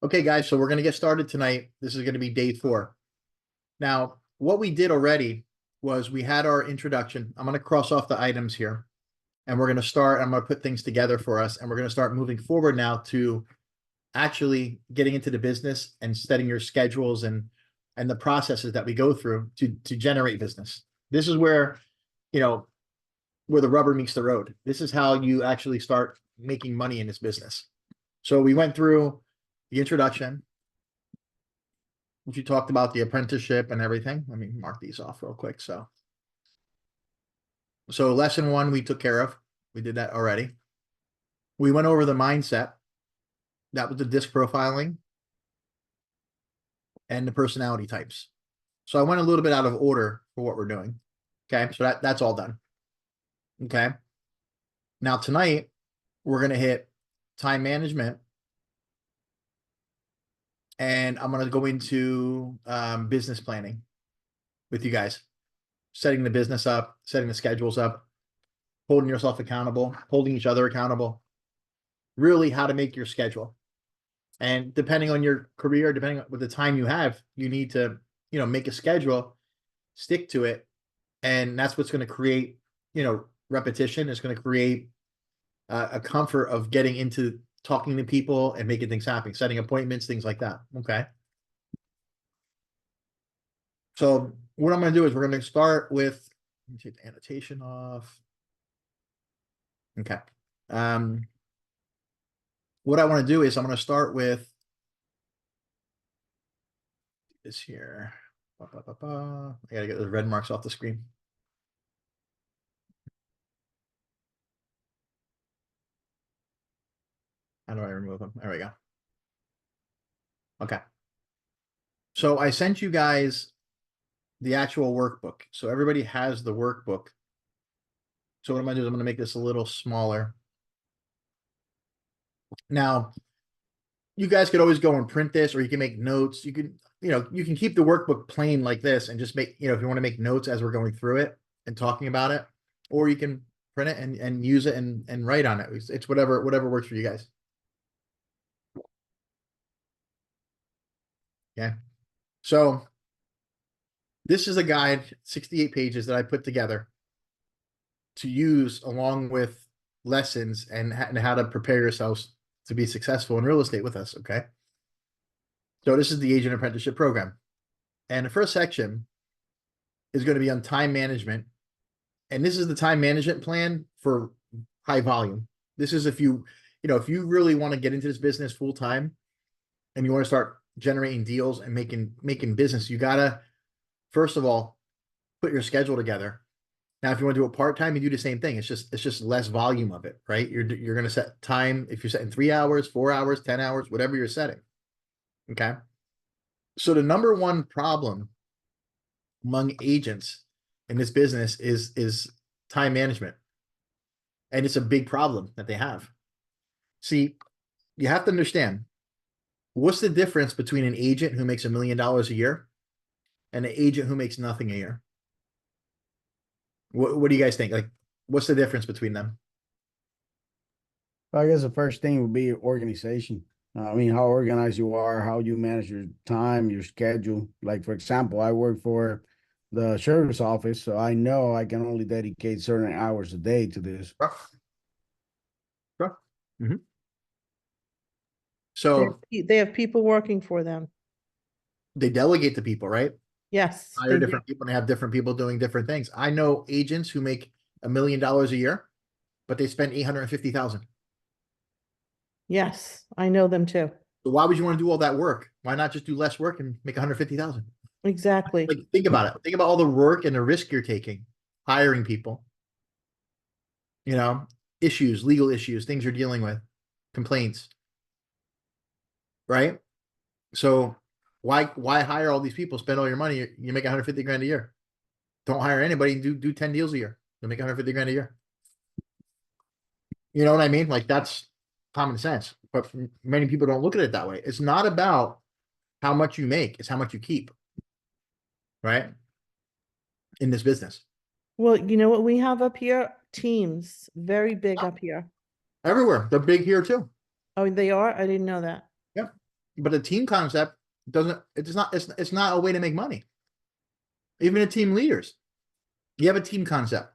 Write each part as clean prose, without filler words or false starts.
Okay, guys, so we're going to get started tonight. This is going to be day 4. Now, what we did already was we had our introduction. I'm going to cross off the items here, and we're going to start. I'm going to put things together for us, and we're going to start moving forward now to actually getting into the business and setting your schedules and the processes that we go through to generate business. This is where, where the rubber meets the road. This is how you actually start making money in this business. So we went through the introduction, which you talked about the apprenticeship and everything. Let me mark these off real quick. So lesson 1, we took care of. We did that already. We went over the mindset. That was the disc profiling and the personality types. So I went a little bit out of order for what we're doing. Okay, so that's all done. Okay. Now tonight, we're going to hit time management. And I'm going to go into business planning with you guys, setting the business up, setting the schedules up, holding yourself accountable, holding each other accountable, really how to make your schedule. And depending on your career, depending on what the time you have, you need to, make a schedule, stick to it. And that's what's going to create, repetition. It's going to create a comfort of getting into talking to people and making things happen, setting appointments, things like that. Okay. So what I'm going to do is we're going to start with, let me take the annotation off. Okay. What I want to do is I'm going to start with this here. I got to get the red marks off the screen. How do I remove them? There we go. Okay. So I sent you guys the actual workbook. So everybody has the workbook. So what I'm going to do is I'm going to make this a little smaller. Now, you guys could always go and print this, or you can make notes. You can, you can keep the workbook plain like this and just make, if you want to make notes as we're going through it and talking about it, or you can print it and use it and write on it. It's whatever works for you guys. Okay. So this is a guide, 68 pages that I put together to use along with lessons and how to prepare yourselves to be successful in real estate with us. Okay. So this is the agent apprenticeship program. And the first section is going to be on time management. And this is the time management plan for high volume. This is if you really want to get into this business full time and you want to start generating deals and making business, you gotta, first of all, put your schedule together. Now, if you want to do it part-time, you do the same thing. It's just less volume of it, right? You're going to set time. If you're setting 3 hours, 4 hours, 10 hours, whatever you're setting. Okay. So the number one problem among agents in this business is time management. And it's a big problem that they have. See, you have to understand, what's the difference between an agent who makes $1 million a year and an agent who makes nothing a year? What do you guys think? Like, what's the difference between them? I guess the first thing would be organization. I mean, how organized you are, how you manage your time, your schedule. Like, for example, I work for the sheriff's office, so I know I can only dedicate certain hours a day to this. Sure. Mm-hmm. So they have people working for them. They delegate to people, right? Yes. Hire different people and have different people doing different things. I know agents who make $1 million a year, but they spend $850,000. Yes, I know them too. So why would you want to do all that work? Why not just do less work and make $150,000? Exactly. Like, think about it. Think about all the work and the risk you're taking, hiring people, issues, legal issues, things you're dealing with, complaints, right? So why hire all these people, spend all your money? You make 150 grand a year. Don't hire anybody, do 10 deals a year. You'll make 150 grand a year. You know what I mean? Like, that's common sense, but many people don't look at it that way. It's not about how much you make, it's how much you keep, right? In this business. Well, you know what we have up here? Teams, very big up here. Everywhere. They're big here too. Oh, they are? I didn't know that. Yep. But a team concept doesn't, it's not a way to make money. Even a team leaders, you have a team concept.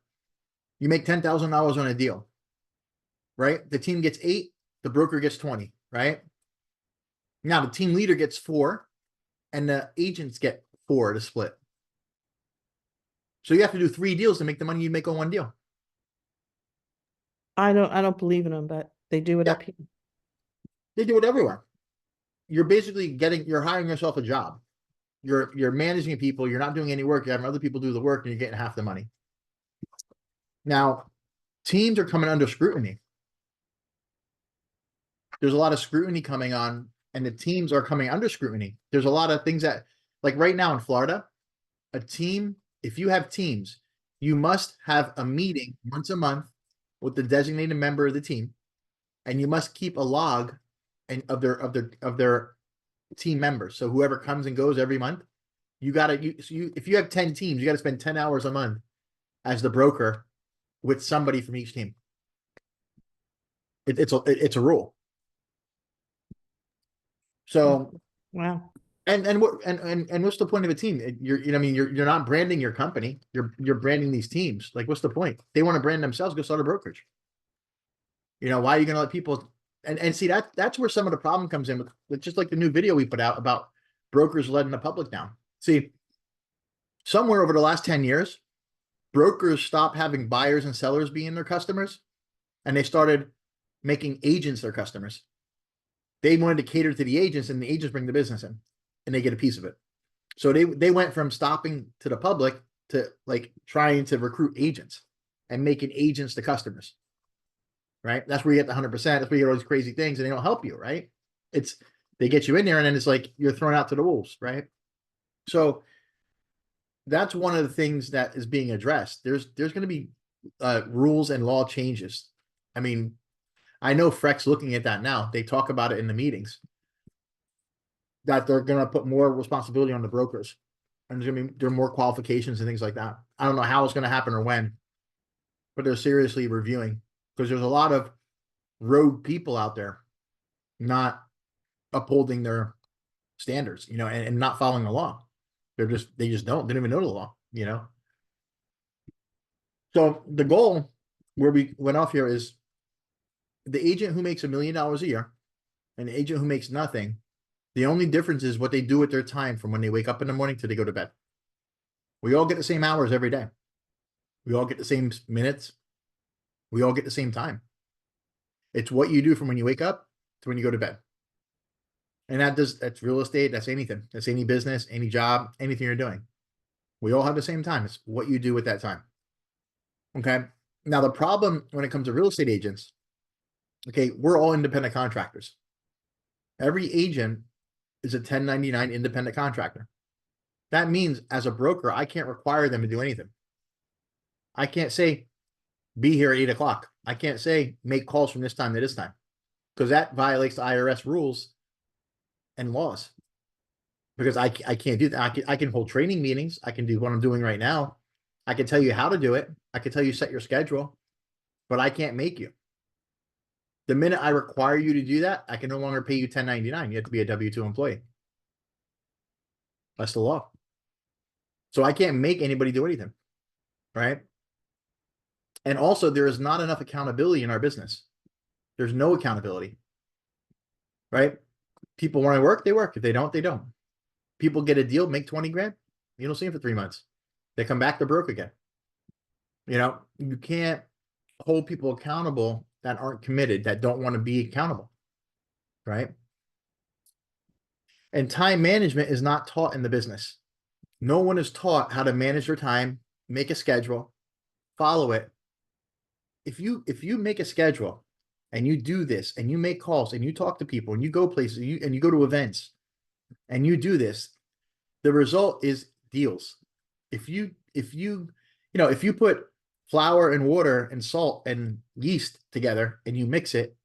You make $10,000 on a deal, right? The team gets 8, the broker gets 20, right? Now the team leader gets 4 and the agents get 4 to split. So you have to do 3 deals to make the money you make on 1 deal. I don't believe in them, but they do it Yeah. up here. They do it everywhere. You're basically you're hiring yourself a job. You're managing people. You're not doing any work. You're having other people do the work and you're getting half the money. Now, teams are coming under scrutiny. There's a lot of scrutiny coming on and the teams are coming under scrutiny. There's a lot of things that, like right now in Florida, a team, if you have teams, you must have a meeting once a month with the designated member of the team, and you must keep a log of their team members. So whoever comes and goes every month, if you have 10 teams, you got to spend 10 hours a month as the broker with somebody from each team. It's a rule. So Wow. and what's the point of a team? You're not branding your company. You're branding these teams. Like, what's the point? They want to brand themselves. Go start a brokerage. Why are you going to let people? And see that's where some of the problem comes in with just like the new video we put out about brokers letting the public down. See, somewhere over the last 10 years, brokers stopped having buyers and sellers being their customers, and they started making agents their customers. They wanted to cater to the agents, and the agents bring the business in, and they get a piece of it. So they went from stopping to the public to like trying to recruit agents and making agents the customers. Right? That's where you get the 100%. That's where you get all these crazy things, and they don't help you, right? They get you in there, and then it's like you're thrown out to the wolves, right? So that's one of the things that is being addressed. There's going to be rules and law changes. I mean, I know Freck's looking at that now. They talk about it in the meetings that they're going to put more responsibility on the brokers, and there are more qualifications and things like that. I don't know how it's going to happen or when, but they're seriously reviewing, because there's a lot of rogue people out there not upholding their standards, and not following the law. They don't even know the law, So the goal where we went off here is the agent who makes $1 million a year and the agent who makes nothing. The only difference is what they do with their time from when they wake up in the morning till they go to bed. We all get the same hours every day. We all get the same minutes. We all get the same time. It's what you do from when you wake up to when you go to bed. And that's real estate. That's anything. That's any business, any job, anything you're doing. We all have the same time. It's what you do with that time. Okay. Now the problem when it comes to real estate agents, okay, we're all independent contractors. Every agent is a 1099 independent contractor. That means as a broker, I can't require them to do anything. I can't say, be here at 8 o'clock. I can't say, make calls from this time to this time, because that violates the IRS rules and laws. Because I can't do that. I can hold training meetings. I can do what I'm doing right now. I can tell you how to do it. I can tell you set your schedule, but I can't make you. The minute I require you to do that, I can no longer pay you 1099. You have to be a W-2 employee. That's the law. So I can't make anybody do anything, right? And also, there is not enough accountability in our business. There's no accountability, right? People want to work, they work. If they don't, they don't. People get a deal, make 20 grand. You don't see them for 3 months. They come back, they're broke again. You can't hold people accountable that aren't committed, that don't want to be accountable, right? And time management is not taught in the business. No one is taught how to manage their time, make a schedule, follow it. If you make a schedule and you do this and you make calls and you talk to people and you go places and you go to events and you do this, the result is deals. If you put flour and water and salt and yeast together and you mix it,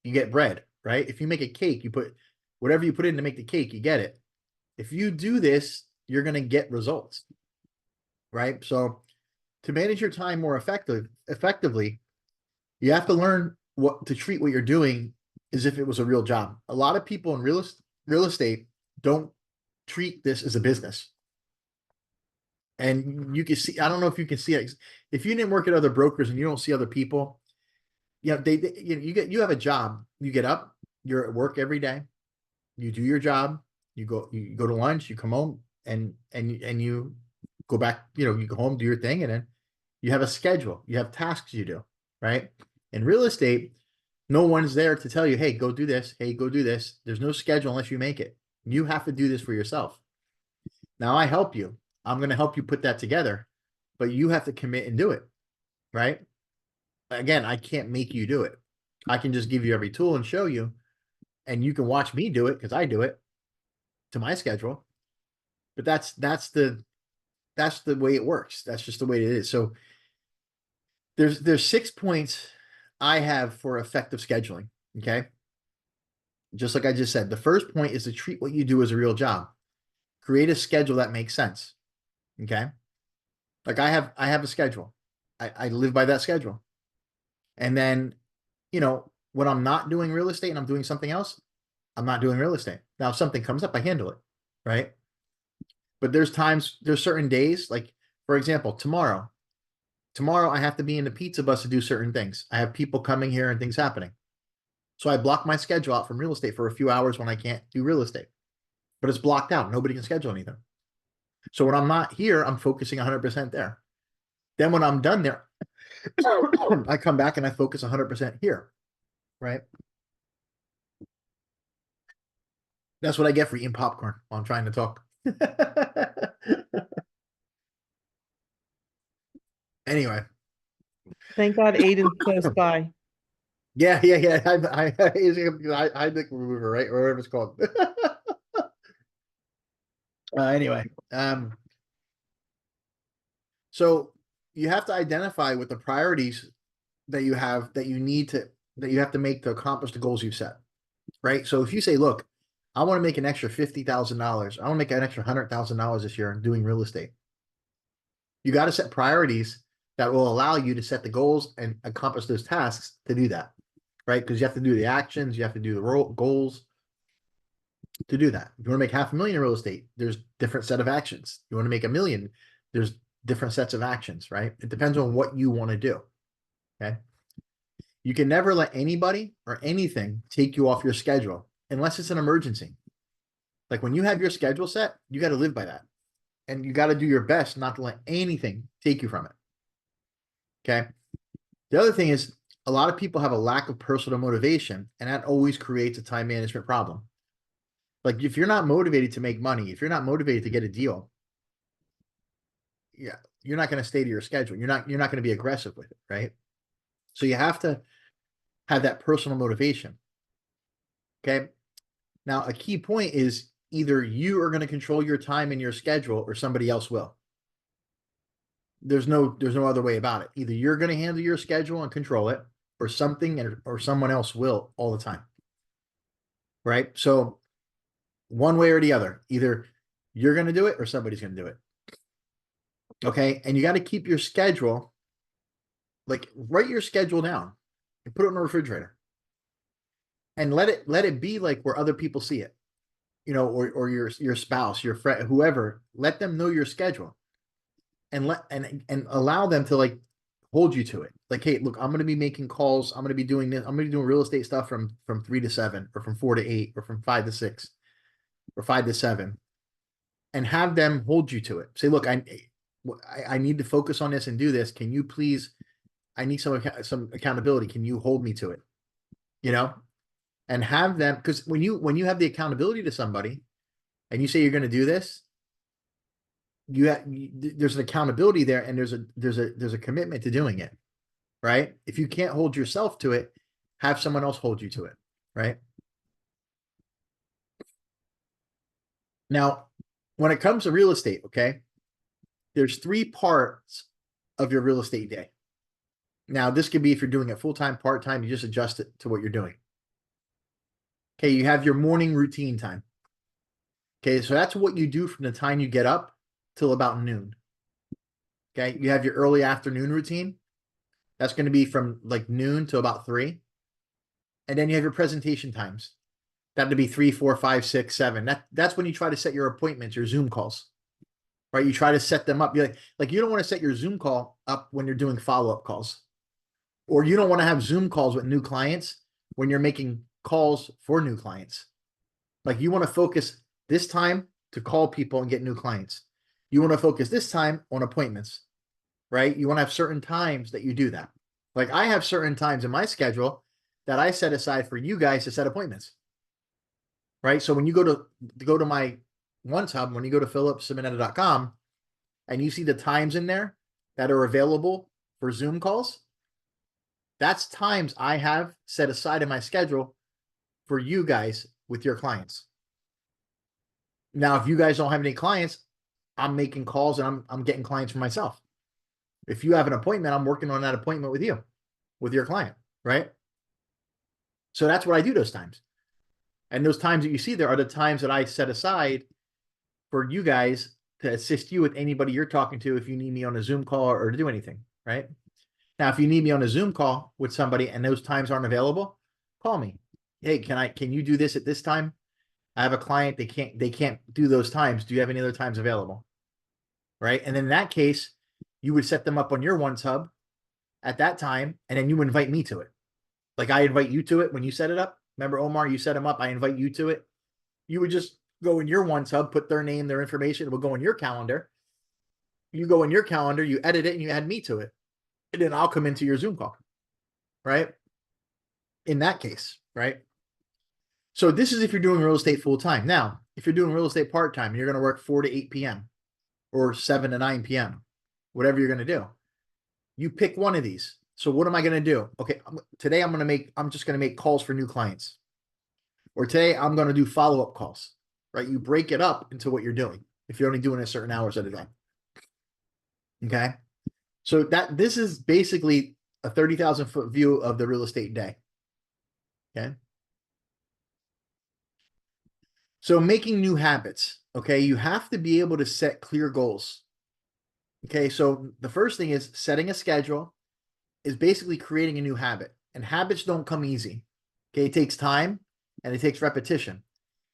you get bread, right? If you make a cake, you put whatever you put in to make the cake, you get it. If you do this, you're going to get results, right? So to manage your time more effectively, you have to learn to treat what you're doing as if it was a real job. A lot of people in real estate, real estate, don't treat this as a business. And you can see, I don't know if you can see it. If you didn't work at other brokers and you don't see other people, yeah, you have a job. You get up, you're at work every day, you do your job, you go to lunch, you come home and you go back, you go home, do your thing, and then you have a schedule, you have tasks you do, right? In real estate, no one's there to tell you, hey, go do this, hey, go do this. There's no schedule unless you make it. You have to do this for yourself. Now I help you. I'm going to help you put that together, but you have to commit and do it, right? Again, I can't make you do it. I can just give you every tool and show you, and you can watch me do it because I do it to my schedule. But that's the way it works. That's just the way it is. So there's 6 points I have for effective scheduling. Okay. Just like I just said, the first point is to treat what you do as a real job. Create a schedule that makes sense. Okay. Like I have a schedule. I live by that schedule. And then, when I'm not doing real estate and I'm doing something else, I'm not doing real estate. Now, if something comes up, I handle it. Right. But there's certain days, like for example, tomorrow I have to be in the pizza bus to do certain things. I have people coming here and things happening. So I block my schedule out from real estate for a few hours when I can't do real estate, but it's blocked out. Nobody can schedule anything. So when I'm not here, I'm focusing 100% there. Then when I'm done there, I come back and I focus 100% here, right? That's what I get for eating popcorn while I'm trying to talk. Anyway. Thank God Aiden's close by. Yeah. I think remover, right? Or whatever it's called. Anyway, so you have to identify what the priorities that you have that you have to make to accomplish the goals you've set, right? So if you say, look, I want to make an extra $50,000, I want to make an extra $100,000 this year in doing real estate. You got to set priorities that will allow you to set the goals and accomplish those tasks to do that, right? Because you have to do the actions, you have to do the goals to do that. If you want to make $500,000 in real estate, there's different set of actions. You want to make $1 million, there's different sets of actions, right? It depends on what you want to do. Okay. You can never let anybody or anything take you off your schedule unless it's an emergency. Like when you have your schedule set, you got to live by that. And you got to do your best not to let anything take you from it. Okay. The other thing is a lot of people have a lack of personal motivation, and that always creates a time management problem. Like if you're not motivated to make money, if you're not motivated to get a deal, yeah, you're not going to stay to your schedule. You're not going to be aggressive with it, right? So you have to have that personal motivation. Okay. Now, a key point is either you are going to control your time and your schedule or somebody else will. There's no other way about it. Either you're going to handle your schedule and control it, or something or someone else will all the time. Right? So one way or the other, either you're going to do it or somebody's going to do it. Okay. And you got to keep your schedule, like write your schedule down and put it in the refrigerator and let it be like where other people see it, or your spouse, your friend, whoever, let them know your schedule and allow them to like hold you to it. Like, hey, look, I'm going to be making calls. I'm going to be doing this. I'm going to be doing real estate stuff from 3 to 7 or from 4 to 8 or from 5 to 6 or 5 to 7, and have them hold you to it. Say, look, I need to focus on this and do this. Can you please, I need some accountability. Can you hold me to it? And have them, because when you have the accountability to somebody and you say you're going to do this, there's an accountability there, and there's a commitment to doing it, right? If you can't hold yourself to it, have someone else hold you to it, right? Now, when it comes to real estate, okay, there's 3 parts of your real estate day. Now, this could be if you're doing it full-time, part-time, you just adjust it to what you're doing. Okay, you have your morning routine time. Okay, so that's what you do from the time you get up till about noon. Okay, you have your early afternoon routine. That's going to be from like noon to about 3. And then you have your presentation times. That'd be 3, 4, 5, 6, 7. That's when you try to set your appointments, your Zoom calls, right? You try to set them up. You're like you don't want to set your Zoom call up when you're doing follow-up calls, or you don't want to have Zoom calls with new clients when you're making calls for new clients. Like you want to focus this time to call people and get new clients. You want to focus this time on appointments, right? You want to have certain times that you do that. Like I have certain times in my schedule that I set aside for you guys to set appointments, right? So when you go to my One Hub, when you go to philipsimonetta.com and you see the times in there that are available for Zoom calls, that's times I have set aside in my schedule for you guys with your clients. Now, if you guys don't have any clients, I'm making calls and I'm getting clients for myself. If you have an appointment, I'm working on that appointment with you, with your client, right? So that's what I do those times. And those times that you see there are the times that I set aside for you guys to assist you with anybody you're talking to if you need me on a Zoom call or to do anything, right? Now, if you need me on a Zoom call with somebody and those times aren't available, call me. Hey, can you do this at this time? I have a client, they can't do those times. Do you have any other times available? Right? And in that case, you would set them up on your One Hub at that time, and then you invite me to it. Like I invite you to it when you set it up. Remember, Omar, you set them up, I invite you to it. You would just go in your One Hub, put their name, their information, it will go in your calendar. You go in your calendar, you edit it, and you add me to it. And then I'll come into your Zoom call, right? In that case, right? So this is if you're doing real estate full time. Now, if you're doing real estate part time, you're going to work 4 to 8 p.m. or 7 to 9 p.m., whatever you're going to do. You pick one of these. So what am I going to do? Okay, today I'm just going to make calls for new clients. Or today I'm going to do follow-up calls, right? You break it up into what you're doing if you're only doing it certain hours at a time. Okay? So this is basically a 30,000 foot view of the real estate day. Okay? So making new habits, okay? You have to be able to set clear goals. Okay, so the first thing is setting a schedule is basically creating a new habit. And habits don't come easy. Okay, it takes time and it takes repetition.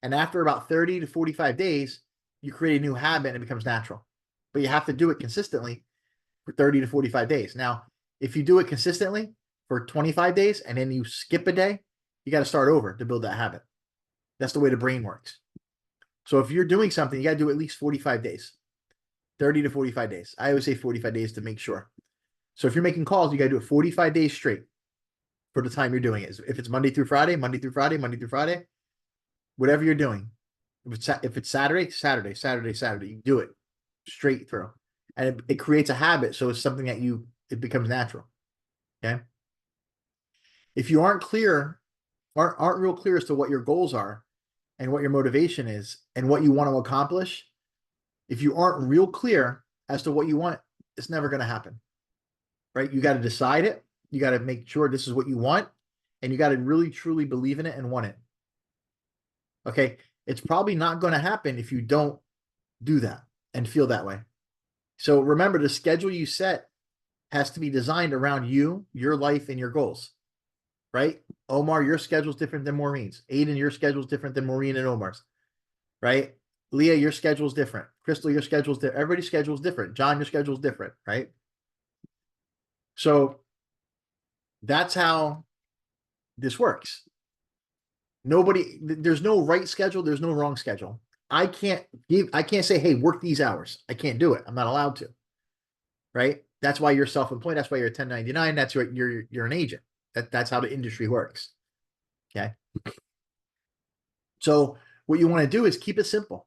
And after about 30 to 45 days, you create a new habit and it becomes natural. But you have to do it consistently for 30 to 45 days. Now, if you do it consistently for 25 days and then you skip a day, you got to start over to build that habit. That's the way the brain works. So if you're doing something, you got to do at least 45 days, 30 to 45 days. I always say 45 days to make sure. So if you're making calls, you got to do it 45 days straight for the time you're doing it. If it's Monday through Friday, Monday through Friday, Monday through Friday, whatever you're doing. If it's Saturday, Saturday, Saturday, Saturday, you do it straight through. And it creates a habit. So it's something that it becomes natural. Okay. If you aren't real clear as to what your goals are and what your motivation is and what you want to accomplish, if you aren't real clear as to what you want, it's never going to happen, right? You got to decide it. You got to make sure this is what you want, and you got to really, truly believe in it and want it. Okay. It's probably not going to happen if you don't do that and feel that way. So remember, the schedule you set has to be designed around you, your life, and your goals, right? Omar, your schedule is different than Maureen's. Aiden, your schedule is different than Maureen and Omar's, right? Leah, your schedule is different. Crystal, your schedule is different. Everybody's schedule is different. John, your schedule is different, right? So that's how this works. There's no right schedule. There's no wrong schedule. I can't say, hey, work these hours. I can't do it. I'm not allowed to, right? That's why you're self-employed. That's why you're a 1099. That's why you're an agent. That's how the industry works. Okay. So what you want to do is keep it simple.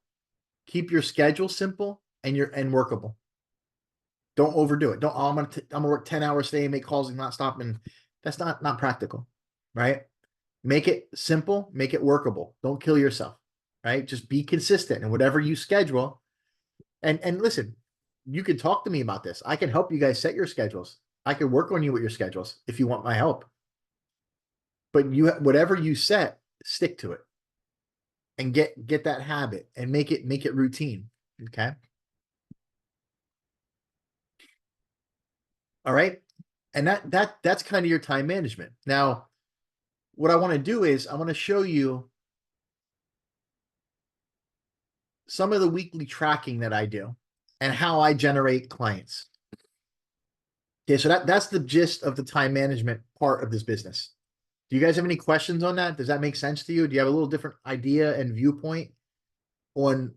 Keep your schedule simple and workable. Don't overdo it. I'm gonna work 10 hours a day and make calls and not stop. And that's not practical, right? Make it simple, make it workable. Don't kill yourself, right? Just be consistent in whatever you schedule. And listen, you can talk to me about this. I can help you guys set your schedules. I can work on you with your schedules if you want my help. But whatever you set, stick to it and get that habit and make it routine. Okay. All right. And that's kind of your time management. Now, what I want to do is I want to show you some of the weekly tracking that I do and how I generate clients. Okay, so that's the gist of the time management part of this business. Do you guys have any questions on that? Does that make sense to you? Do you have a little different idea and viewpoint on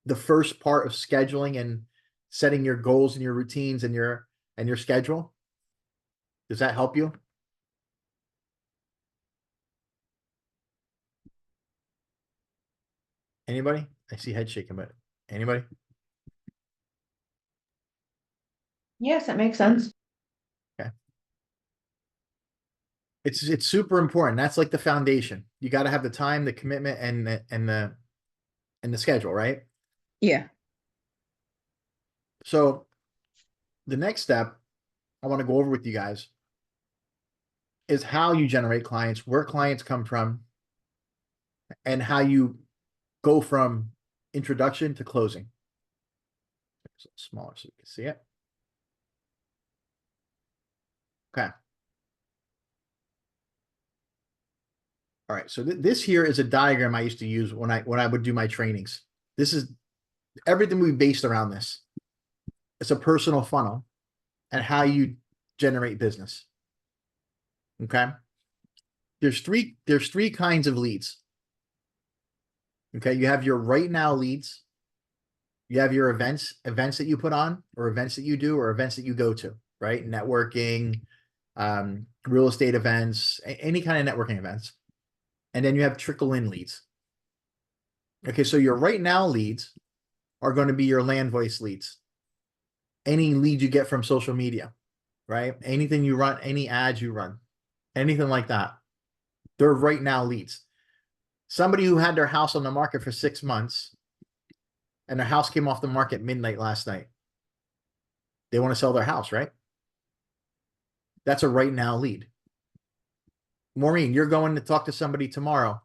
the first part of scheduling and setting your goals and your routines and your schedule? Does that help you? Anybody? I see head shaking, but anybody? Yes, that makes sense. It's super important. That's like the foundation. You got to have the time, the commitment, and the schedule, right? Yeah. So the next step I want to go over with you guys is how you generate clients, where clients come from, and how you go from introduction to closing. It's a little smaller so you can see it. Okay. All right, so this here is a diagram I used to use when I would do my trainings. This is everything we based around this. It's a personal funnel and how you generate business. Okay. There's three kinds of leads. Okay, you have your right now leads. You have your events that you put on, or events that you do, or events that you go to, right? Networking, real estate events, any kind of networking events. And then you have trickle in leads. Okay, so your right now leads are going to be your land voice leads. Any lead you get from social media, right? Anything you run, any ads you run, anything like that. They're right now leads. Somebody who had their house on the market for 6 months and their house came off the market midnight last night. They want to sell their house, right? That's a right now lead. Maureen, you're going to talk to somebody tomorrow.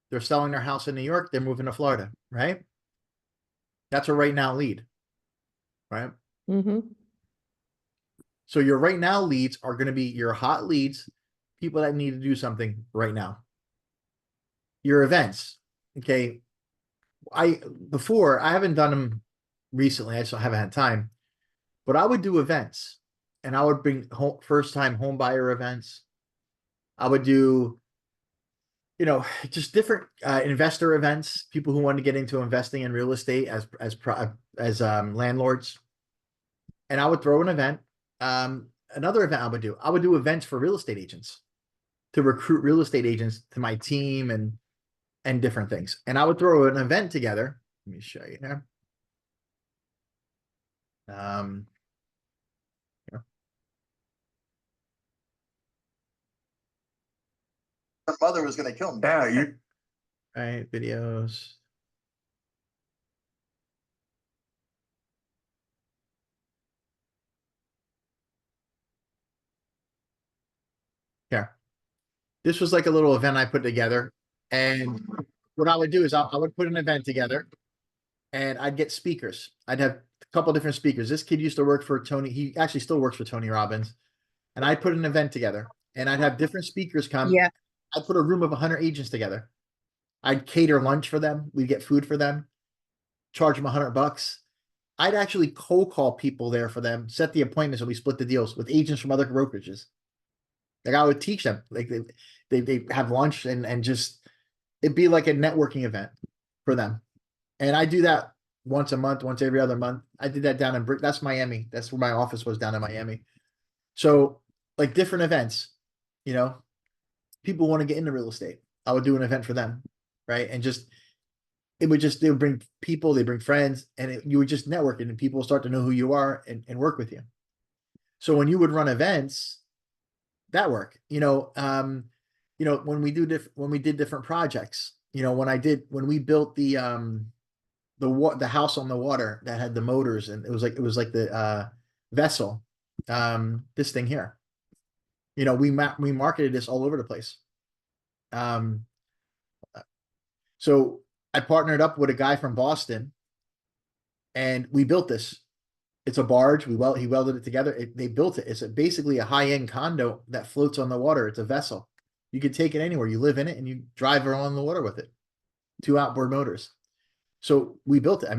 They're selling their house in New York. They're moving to Florida, right? That's a right now lead, right? Mm-hmm. So your right now leads are going to be your hot leads, people that need to do something right now. Your events, okay? Before I haven't done them recently. I just haven't had time, but I would do events, and I would bring first time home buyer events. I would do, just different investor events, people who want to get into investing in real estate as landlords. And I would throw an event. Another event I would do events for real estate agents to recruit real estate agents to my team and different things. And I would throw an event together. Let me show you here. Her mother was going to kill me. Yeah, you. Right, videos. Yeah. This was like a little event I put together. And what I would do is I would put an event together and I'd get speakers. I'd have a couple different speakers. This kid used to work for Tony. He actually still works for Tony Robbins. And I'd put an event together and I'd have different speakers come. Yeah. I'd put a room of 100 agents together. I'd cater lunch for them. We'd get food for them, charge them $100. I'd actually cold call people there for them, set the appointments, and we split the deals with agents from other brokerages. Like I would teach them, like they have lunch and just, it'd be like a networking event for them. And I do that once a month, once every other month. I did that down in that's Miami. That's where my office was, down in Miami. So like different events, people want to get into real estate. I would do an event for them, right? And they would bring people, they bring friends, and you would just network and people will start to know who you are and work with you. So when you would run events, that work, when we did different projects, when we built the house on the water that had the motors, and it was like the vessel, this thing here, we marketed this all over the place. So I partnered up with a guy from Boston and we built this. It's a barge. He welded it together. They built it. It's basically a high-end condo that floats on the water. It's a vessel. You could take it anywhere. You live in it and you drive around the water with it. 2 outboard motors. So we built it.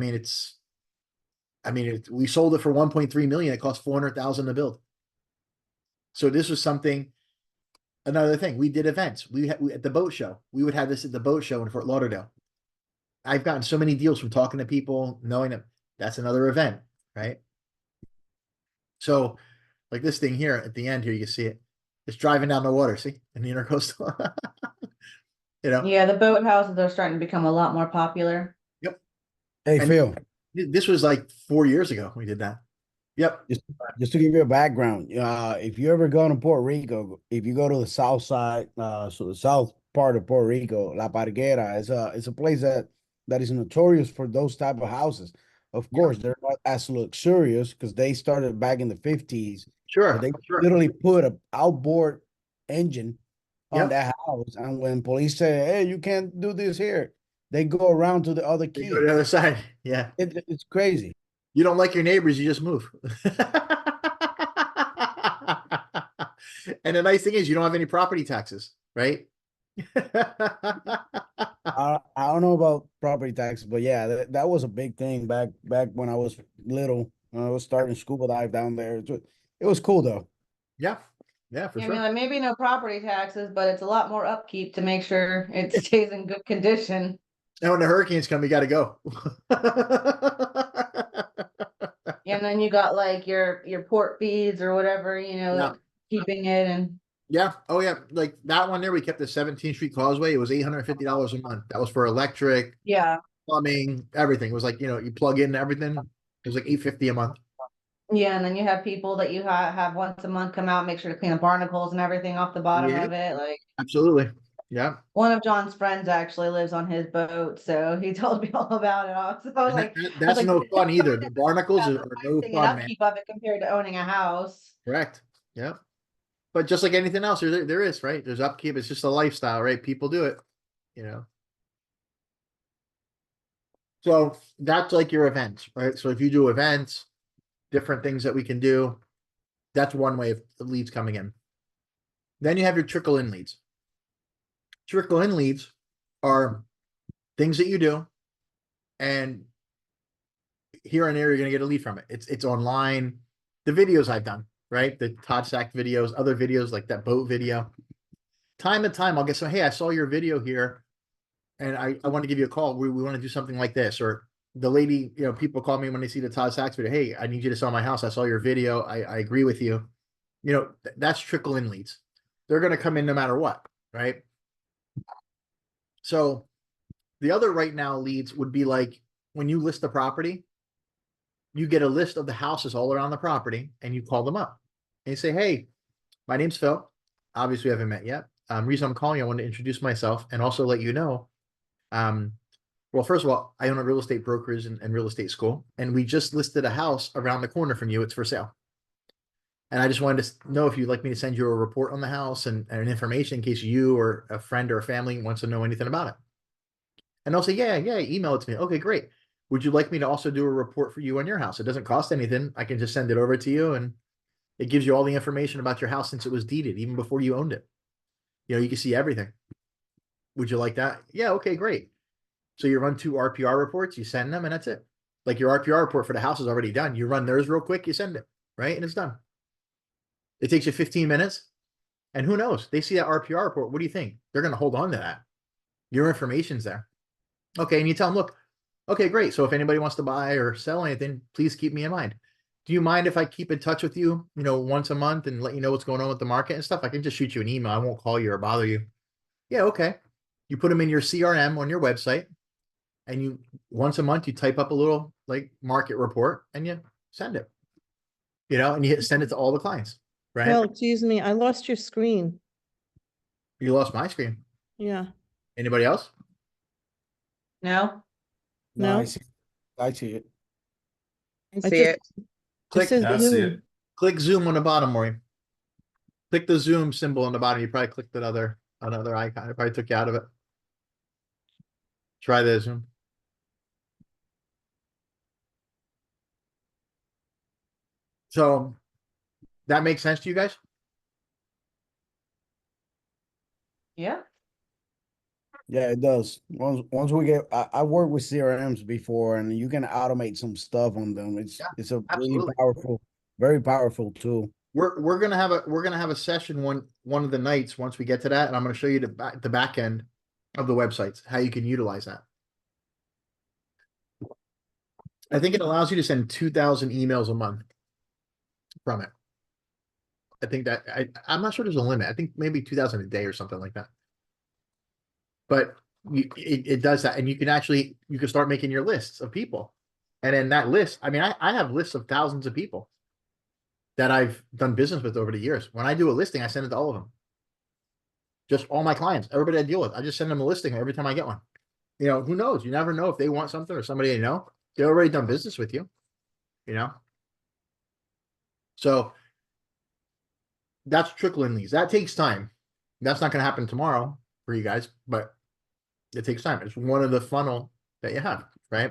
We sold it for 1.3 million. It cost 400,000 to build. So this was something, another thing. We did events. At the boat show. We would have this at the boat show in Fort Lauderdale. I've gotten so many deals from talking to people, knowing them. That's another event, right? So, like this thing here at the end here, you can see it. It's driving down the water. See, in the intercoastal. Yeah, the boat houses are starting to become a lot more popular. Yep. Hey, And Phil, this was like 4 years ago we did that. Yep. just to give you a background, if you ever go to Puerto Rico, if you go to the south side, so the south part of Puerto Rico, La Parguera it's a place that is notorious for those type of houses. Of course, they're not as luxurious because they started back in the 50s, Sure. but they Sure. literally put a outboard engine on Yep. that house, and when police say, "Hey, you can't do this here," they go around to the other They key. go to the other side. Yeah. It's crazy. You don't like your neighbors, you just move. And the nice thing is you don't have any property taxes, right? I don't know about property taxes, but yeah, that was a big thing back when I was little. When I was starting scuba dive down there. It was cool though. Yeah. Yeah, for I sure. mean, like maybe no property taxes, but it's a lot more upkeep to make sure it stays in good condition. And when the hurricanes come, you got to go. And then you got like your port fees or whatever, Yeah. keeping it and Yeah. Oh, yeah. Like that one there, we kept the 17th Street Causeway. It was $850 a month. That was for electric, yeah. plumbing, everything. It was like, you plug in everything. It was like $850 a month. Yeah, and then you have people that you have once a month come out, make sure to clean the barnacles and everything off the bottom Yeah. of it. Like Absolutely. Yeah. one of John's friends actually lives on his boat, so he told me all about it. I was And like, that's no fun either. The barnacles about are the no pricing and fun, man. upkeep of it compared to owning a house. Correct. Yeah. But just like anything else, there is, right? There's upkeep. It's just a lifestyle, right? People do it, you know. So that's like your events, right? So if you do events, different things that we can do, that's one way of the leads coming in. Then you have your trickle in leads. Trickle in leads are things that you do, and here and there you're gonna get a lead from it. It's online. The videos I've done, right? The Todd Sack videos, other videos like that boat video. Time and time I'll get some, hey, I saw your video here and I want to give you a call. We want to do something like this. Or the lady, people call me when they see the Todd Sachs video. Hey, I need you to sell my house. I saw your video. I agree with you. That's trickle in leads. They're going to come in no matter what, right? So the other right now leads would be like when you list the property, you get a list of the houses all around the property and you call them up and you say, hey, my name's Phil. Obviously, we haven't met yet. Reason I'm calling you, I want to introduce myself and also let you know. Well, first of all, I own a real estate brokerage and real estate school, and we just listed a house around the corner from you. It's for sale. And I just wanted to know if you'd like me to send you a report on the house and information in case you or a friend or a family wants to know anything about it. And they'll say, yeah, email it to me. Okay, great. Would you like me to also do a report for you on your house? It doesn't cost anything. I can just send it over to you, and it gives you all the information about your house since it was deeded, even before you owned it. You can see everything. Would you like that? Yeah, okay, great. So you run 2 RPR reports, you send them, and that's it. Like your RPR report for the house is already done. You run theirs real quick, you send it, right? And it's done. It takes you 15 minutes. And who knows? They see that RPR report. What do you think? They're going to hold on to that. Your information's there. Okay. And you tell them, look, okay, great. So if anybody wants to buy or sell anything, please keep me in mind. Do you mind if I keep in touch with you, once a month and let you know what's going on with the market and stuff? I can just shoot you an email. I won't call you or bother you. Yeah. Okay. You put them in your CRM on your website. And you once a month you type up a little like market report and you send it, and you send it to all the clients, right? Well, excuse me, I lost your screen. You lost my screen. Yeah. Anybody else? No, No, No? I see it. I I see just- it. Click, says I see Zoom. it. click Zoom on the bottom, Maureen. Click the Zoom symbol on the bottom. You probably clicked another icon. It probably took you out of it. Try the Zoom. So that makes sense to you guys? Yeah. Yeah, it does. Once we get, I worked with CRMs before, and you can automate some stuff on them. Yeah, It's a really absolutely. powerful, very powerful tool. We're gonna have a session one of the nights once we get to that, and I'm gonna show you the back end of the websites, how you can utilize that. I think it allows you to send 2,000 emails a month from it. I think that I'm not sure there's a limit. I think maybe 2,000 a day or something like that. But it does that, and you can start making your lists of people, and then that list. I mean, I have lists of thousands of people that I've done business with over the years. When I do a listing, I send it to all of them. Just all my clients, everybody I deal with, I just send them a listing every time I get one. You know, who knows? You never know if they want something or somebody they know. They've already done business with you, you know? So that's trickling these. That takes time. That's not going to happen tomorrow for you guys, but it takes time. It's one of the funnel that you have, right?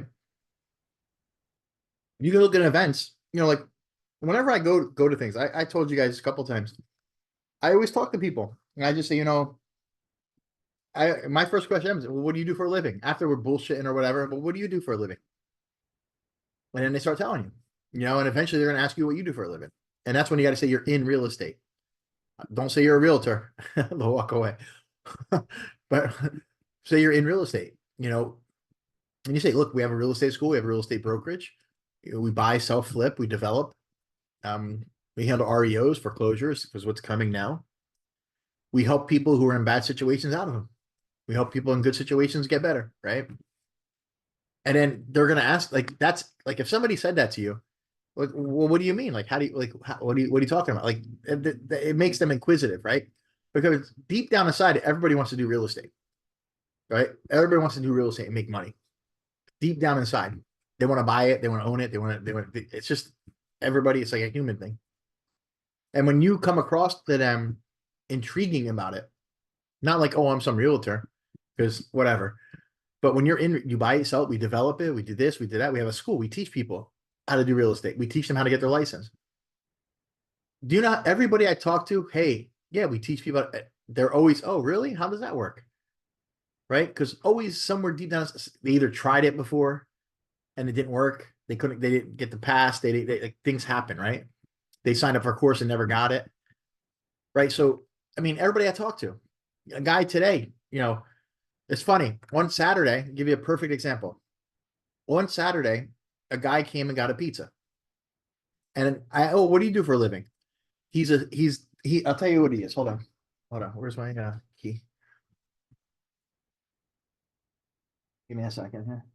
You can look at events, you know, like whenever I go to things, I told you guys a couple times, I always talk to people and I just say, you know, my first question is, well, what do you do for a living? After we're bullshitting or whatever, but what do you do for a living? And then they start telling you, you know, and eventually they're going to ask you what you do for a living. And that's when you got to say you're in real estate. Don't say you're a realtor. They'll walk away. But say you're in real estate, you know, and you say, look, we have a real estate school, we have a real estate brokerage. You know, we buy, sell, flip, we develop. We handle REOs, foreclosures, because what's coming now. We help people who are in bad situations out of them. We help people in good situations get better, right? And then they're gonna ask, like, that's like if somebody said that to you, like, well, what do you mean? Like, how do you like? What are you talking about? Like, it makes them inquisitive, right? Because deep down inside, everybody wants to do real estate, right? Everybody wants to do real estate and make money. Deep down inside, they want to buy it, they want to own it, they want to. It's just everybody. It's like a human thing. And when you come across to them intriguing about it, not like, oh, I'm some realtor, because whatever. But when you're in, you buy it, sell it, we develop it, we do this, we do that. We have a school, we teach people how to do real estate. We teach them how to get their license. Do you know everybody I talk to? Hey, yeah, we teach people. They're always, oh, really? How does that work? Right? Because always somewhere deep down, they either tried it before and it didn't work. They didn't get the pass. Like, things happen, right? They signed up for a course and never got it. Right. So, I mean, everybody I talk to, a guy today, you know, it's funny. One Saturday, I'll give you a perfect example. One Saturday, a guy came and got a pizza. And oh, what do you do for a living? I'll tell you what he is. Hold on. Where's my key? Give me a second here.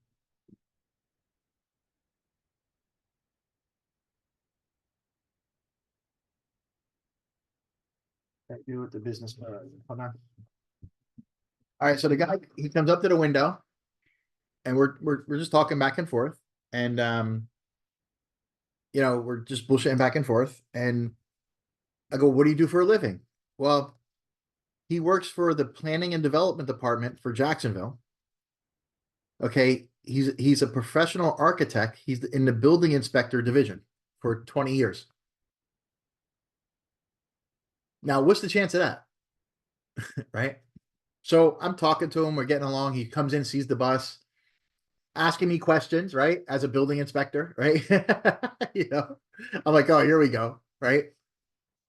I do with the business. Hold on. All right. So the guy, he comes up to the window and we're just talking back and forth. And, you know, we're just bullshitting back and forth. And I go, what do you do for a living? Well, he works for the planning and development department for Jacksonville. Okay. He's a professional architect. He's in the building inspector division for 20 years. Now, what's the chance of that? Right. So I'm talking to him. We're getting along. He comes in, sees the bus, asking me questions, right? As a building inspector, right? You know, I'm like, oh, here we go. Right.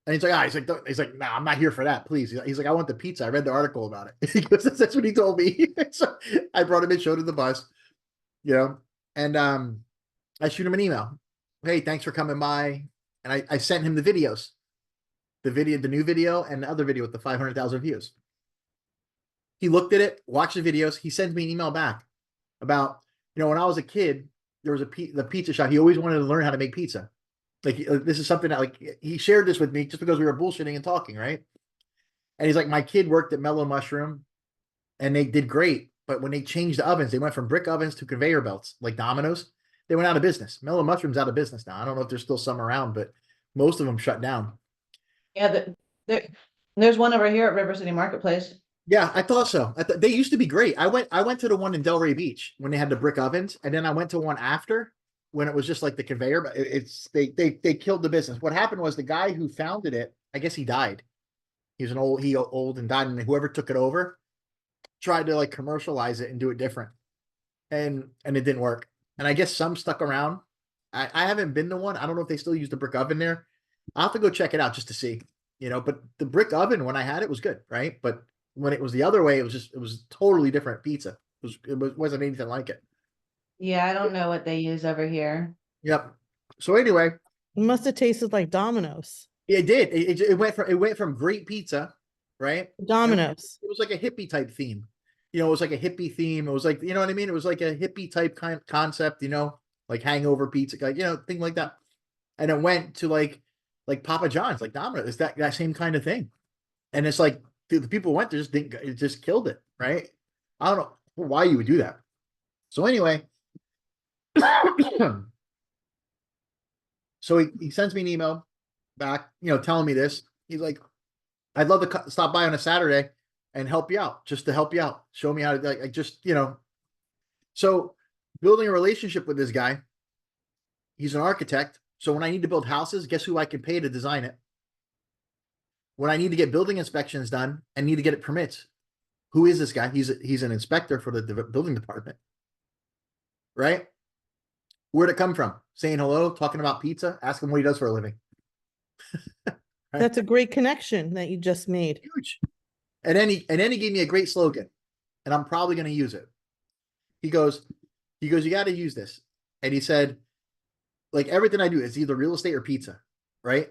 And he's like, he's like, nah, I'm not here for that. Please. He's like, I want the pizza. I read the article about it. He goes, that's what he told me. So I brought him in, showed him the bus, you know, and I shoot him an email. Hey, thanks for coming by. And I sent him the videos, the new video and the other video with the 500,000 views. He looked at it, watched the videos. He sends me an email back about, you know, when I was a kid, there was the pizza shop. He always wanted to learn how to make pizza. Like, this is something that, like, he shared this with me just because we were bullshitting and talking, right? And he's like, my kid worked at Mellow Mushroom and they did great. But when they changed the ovens, they went from brick ovens to conveyor belts, like Domino's. They went out of business. Mellow Mushroom's out of business now. I don't know if there's still some around, but most of them shut down. Yeah, there's one over here at River City Marketplace. Yeah, I thought so. They used to be great. I went to the one in Delray Beach when they had the brick ovens, and then I went to one after when it was just like the conveyor. But they killed the business. What happened was the guy who founded it, I guess he died. He was old and died, and whoever took it over, tried to like commercialize it and do it different. And it didn't work. And I guess some stuck around. I haven't been to one. I don't know if they still use the brick oven there. I'll have to go check it out just to see, but the brick oven, when I had it, was good, right? But when it was the other way, it was totally different pizza. Wasn't anything like it. Yeah, I don't know what they use over here. Yep. So anyway, It must have tasted like Domino's. it did. It went from great pizza, right? Domino's. It was like a hippie type theme. It was like a hippie theme. It was like, you know what I mean? It was like a hippie type kind concept, like hangover pizza, like, thing like that. And it went to like Papa John's, like Domino's. It's that same kind of thing. And it's like the people went there it just killed it, right? I don't know why you would do that. So anyway, so he sends me an email back, telling me this. He's like, I'd love to stop by on a Saturday and help you out, just to help you out. Show me how to, like, just, So building a relationship with this guy, he's an architect. So when I need to build houses, guess who I can pay to design it? When I need to get building inspections done and need to get it permits, who is this guy? He's an inspector for the building department, right? Where'd it come from? Saying hello, talking about pizza, ask him what he does for a living. Right? That's a great connection that you just made. Huge. And then he gave me a great slogan, and I'm probably going to use it. He goes, you got to use this. And he said, like, everything I do is either real estate or pizza, right?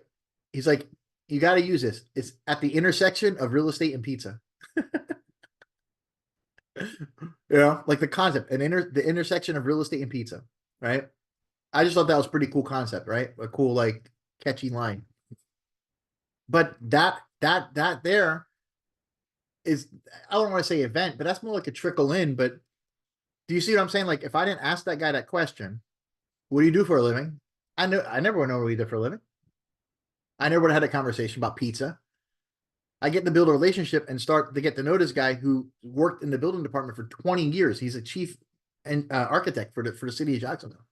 He's like, you got to use this. It's at the intersection of real estate and pizza. Like the concept, the intersection of real estate and pizza, right? I just thought that was a pretty cool concept, right? A cool, like, catchy line. But that there is, I don't want to say event, but that's more like a trickle in. But do you see what I'm saying? Like, if I didn't ask that guy that question, what do you do for a living? I never would know what he did for a living. I never would have had a conversation about pizza. I get to build a relationship and start to get to know this guy who worked in the building department for 20 years. He's a chief and architect for the city of Jacksonville.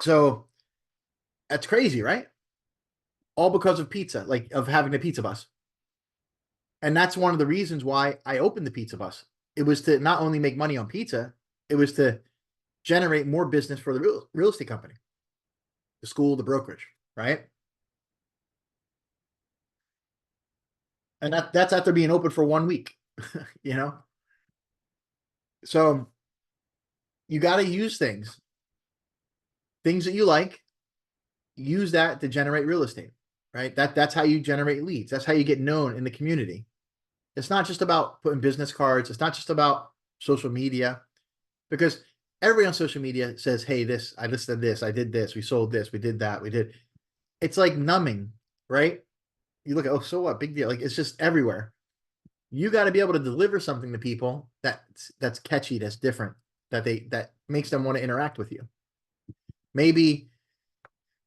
So that's crazy, right? All because of pizza, like of having the pizza bus. And that's one of the reasons why I opened the pizza bus. It was to not only make money on pizza, it was to generate more business for the real estate company, the school, the brokerage, right? And that's after being open for 1 week, So you got to use things that you like, use that to generate real estate, right? That's how you generate leads. That's how you get known in the community. It's not just about putting business cards. It's not just about social media, because everybody on social media says, hey, I listed this, I did this, we sold this, we did that, we did. It's like numbing, right? You look at, oh, so what? Big deal. Like, it's just everywhere. You got to be able to deliver something to people that's catchy, that's different, that makes them want to interact with you. Maybe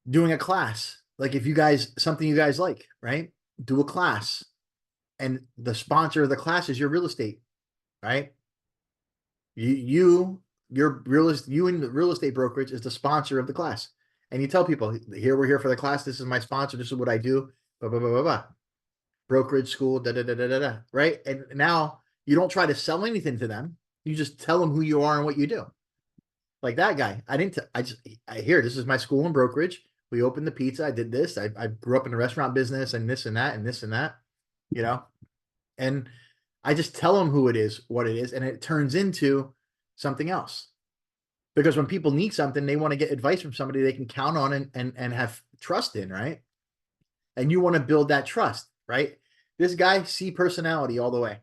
doing a class, like something you guys like, right? Do a class, and the sponsor of the class is your real estate, right? You and the real estate brokerage is the sponsor of the class, and you tell people, here, we're here for the class. This is my sponsor. This is what I do. Blah, blah, blah, blah, blah. Brokerage school, da da da da da da. Right? And now you don't try to sell anything to them. You just tell them who you are and what you do. Like that guy, I hear, this is my school and brokerage. We opened the pizza. I did this. I grew up in the restaurant business and this and that and this and that, and I just tell them who it is, what it is, and it turns into something else. Because when people need something, they want to get advice from somebody they can count on and have trust in, right? And you want to build that trust, right? This guy, C personality all the way.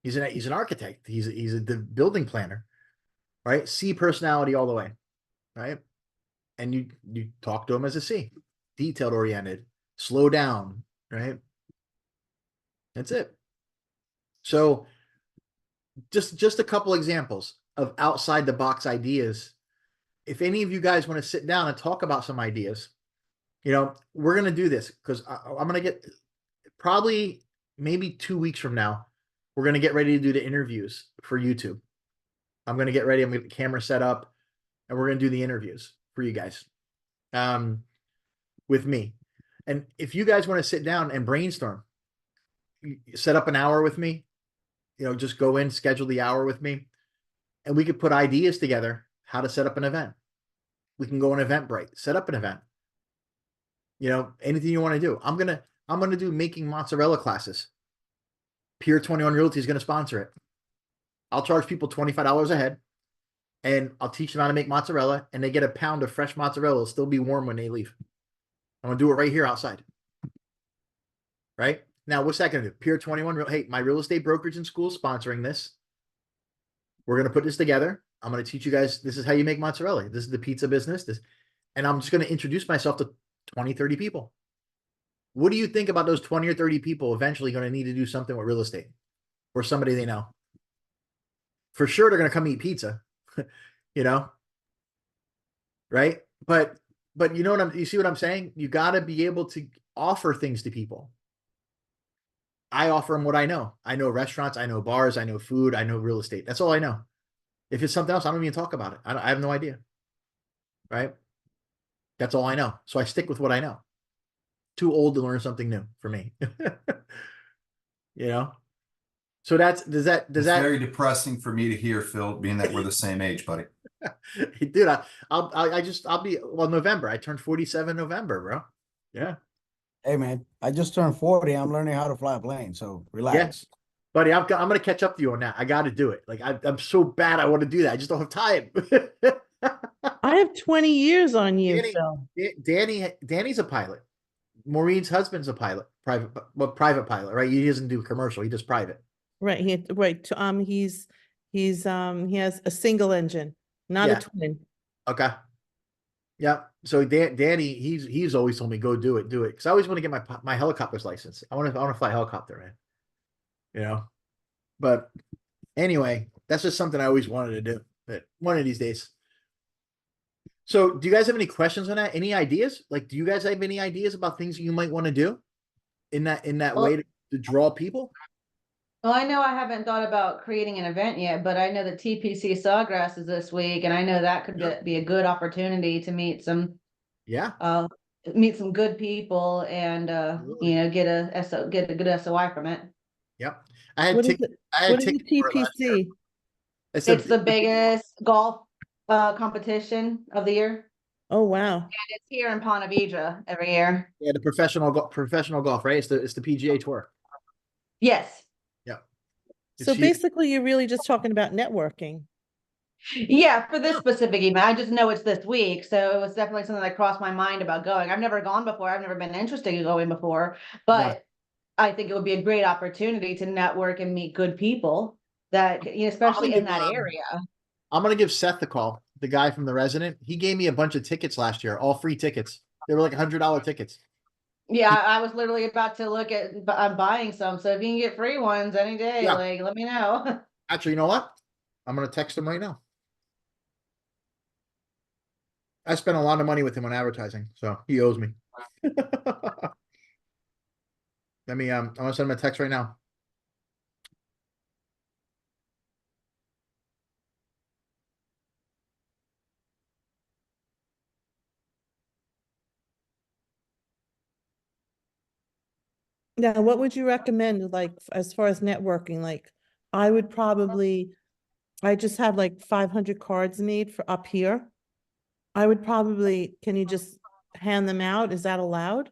He's an architect. He's a building planner, right? C personality all the way, right? And you talk to him as a C, detailed oriented, slow down, right? That's it. So just a couple examples of outside the box ideas. If any of you guys want to sit down and talk about some ideas, we're going to do this because I'm going to get probably maybe 2 weeks from now, we're going to get ready to do the interviews for YouTube. I'm going to get ready. I'm going to get the camera set up and we're going to do the interviews for you guys with me. And if you guys want to sit down and brainstorm, set up an hour with me, just go in, schedule the hour with me, and we could put ideas together how to set up an event. We can go on Eventbrite, set up an event. Anything you want to do. I'm gonna do making mozzarella classes. Pier 21 Realty is going to sponsor it. I'll charge people $25 a head, and I'll teach them how to make mozzarella, and they get a pound of fresh mozzarella. It'll still be warm when they leave. I'm gonna do it right here outside. Right now, what's that gonna do? Pier 21. Hey, my real estate brokerage and school is sponsoring this. We're gonna put this together. I'm gonna teach you guys. This is how you make mozzarella. This is the pizza business. And I'm just gonna introduce myself to 20, 30 people. What do you think about those 20 or 30 people eventually going to need to do something with real estate or somebody they know? For sure, they're going to come eat pizza, right? But you see what I'm saying? You got to be able to offer things to people. I offer them what I know. I know restaurants, I know bars, I know food, I know real estate. That's all I know. If it's something else, I don't even talk about it. I have no idea, right? That's all I know. So I stick with what I know. Too old to learn something new for me. So that's It's very depressing for me to hear, Phil, being that we're the same age, buddy. Dude, I'll be November. I turned 47 November, bro. Yeah. Hey man, I just turned 40. I'm learning how to fly a plane, so relax. Yes. Buddy, I'm gonna catch up to you on that. I got to do it. Like I'm so bad. I want to do that. I just don't have time. I have 20 years on you, Danny, Phil. Danny's a pilot. Maureen's husband's a pilot, private pilot, right? He doesn't do commercial. He does private. Right. He has a single engine, not Yeah. a twin. Okay. Yeah. So Danny, he's always told me go do it. Because I always want to get my helicopter's license. I want to fly a helicopter, man. But anyway, that's just something I always wanted to do. But one of these days. So do you guys have any questions on that? Any ideas? Like, do you guys have any ideas about things you might want to do in that way to draw people? Well, I know I haven't thought about creating an event yet, but I know that TPC Sawgrass is this week, and I know that could be a good opportunity to meet some good people and get a good SOI from it. Yep. I had What is tickets the for it last year. TPC? It's the biggest golf competition of the year. Oh, wow. And it's here in Ponte Vedra every year. Yeah, the professional golf, right? It's the PGA Tour. Yes. Yeah. So basically, you're really just talking about networking. Yeah, for this specific event. I just know it's this week. So it was definitely something that crossed my mind about going. I've never gone before. I've never been interested in going before. But I think it would be a great opportunity to network and meet good people that, especially in that area. I'm going to give Seth a call, the guy from The Resident. He gave me a bunch of tickets last year, all free tickets. They were like $100 tickets. Yeah, I was literally about to look at buying some. So if you can get free ones any day, let me know. Actually, you know what? I'm going to text him right now. I spent a lot of money with him on advertising, so he owes me. I'm going to send him a text right now. Now, what would you recommend, like, as far as networking? Like, I just have like 500 cards made for up here. Can you just hand them out? Is that allowed?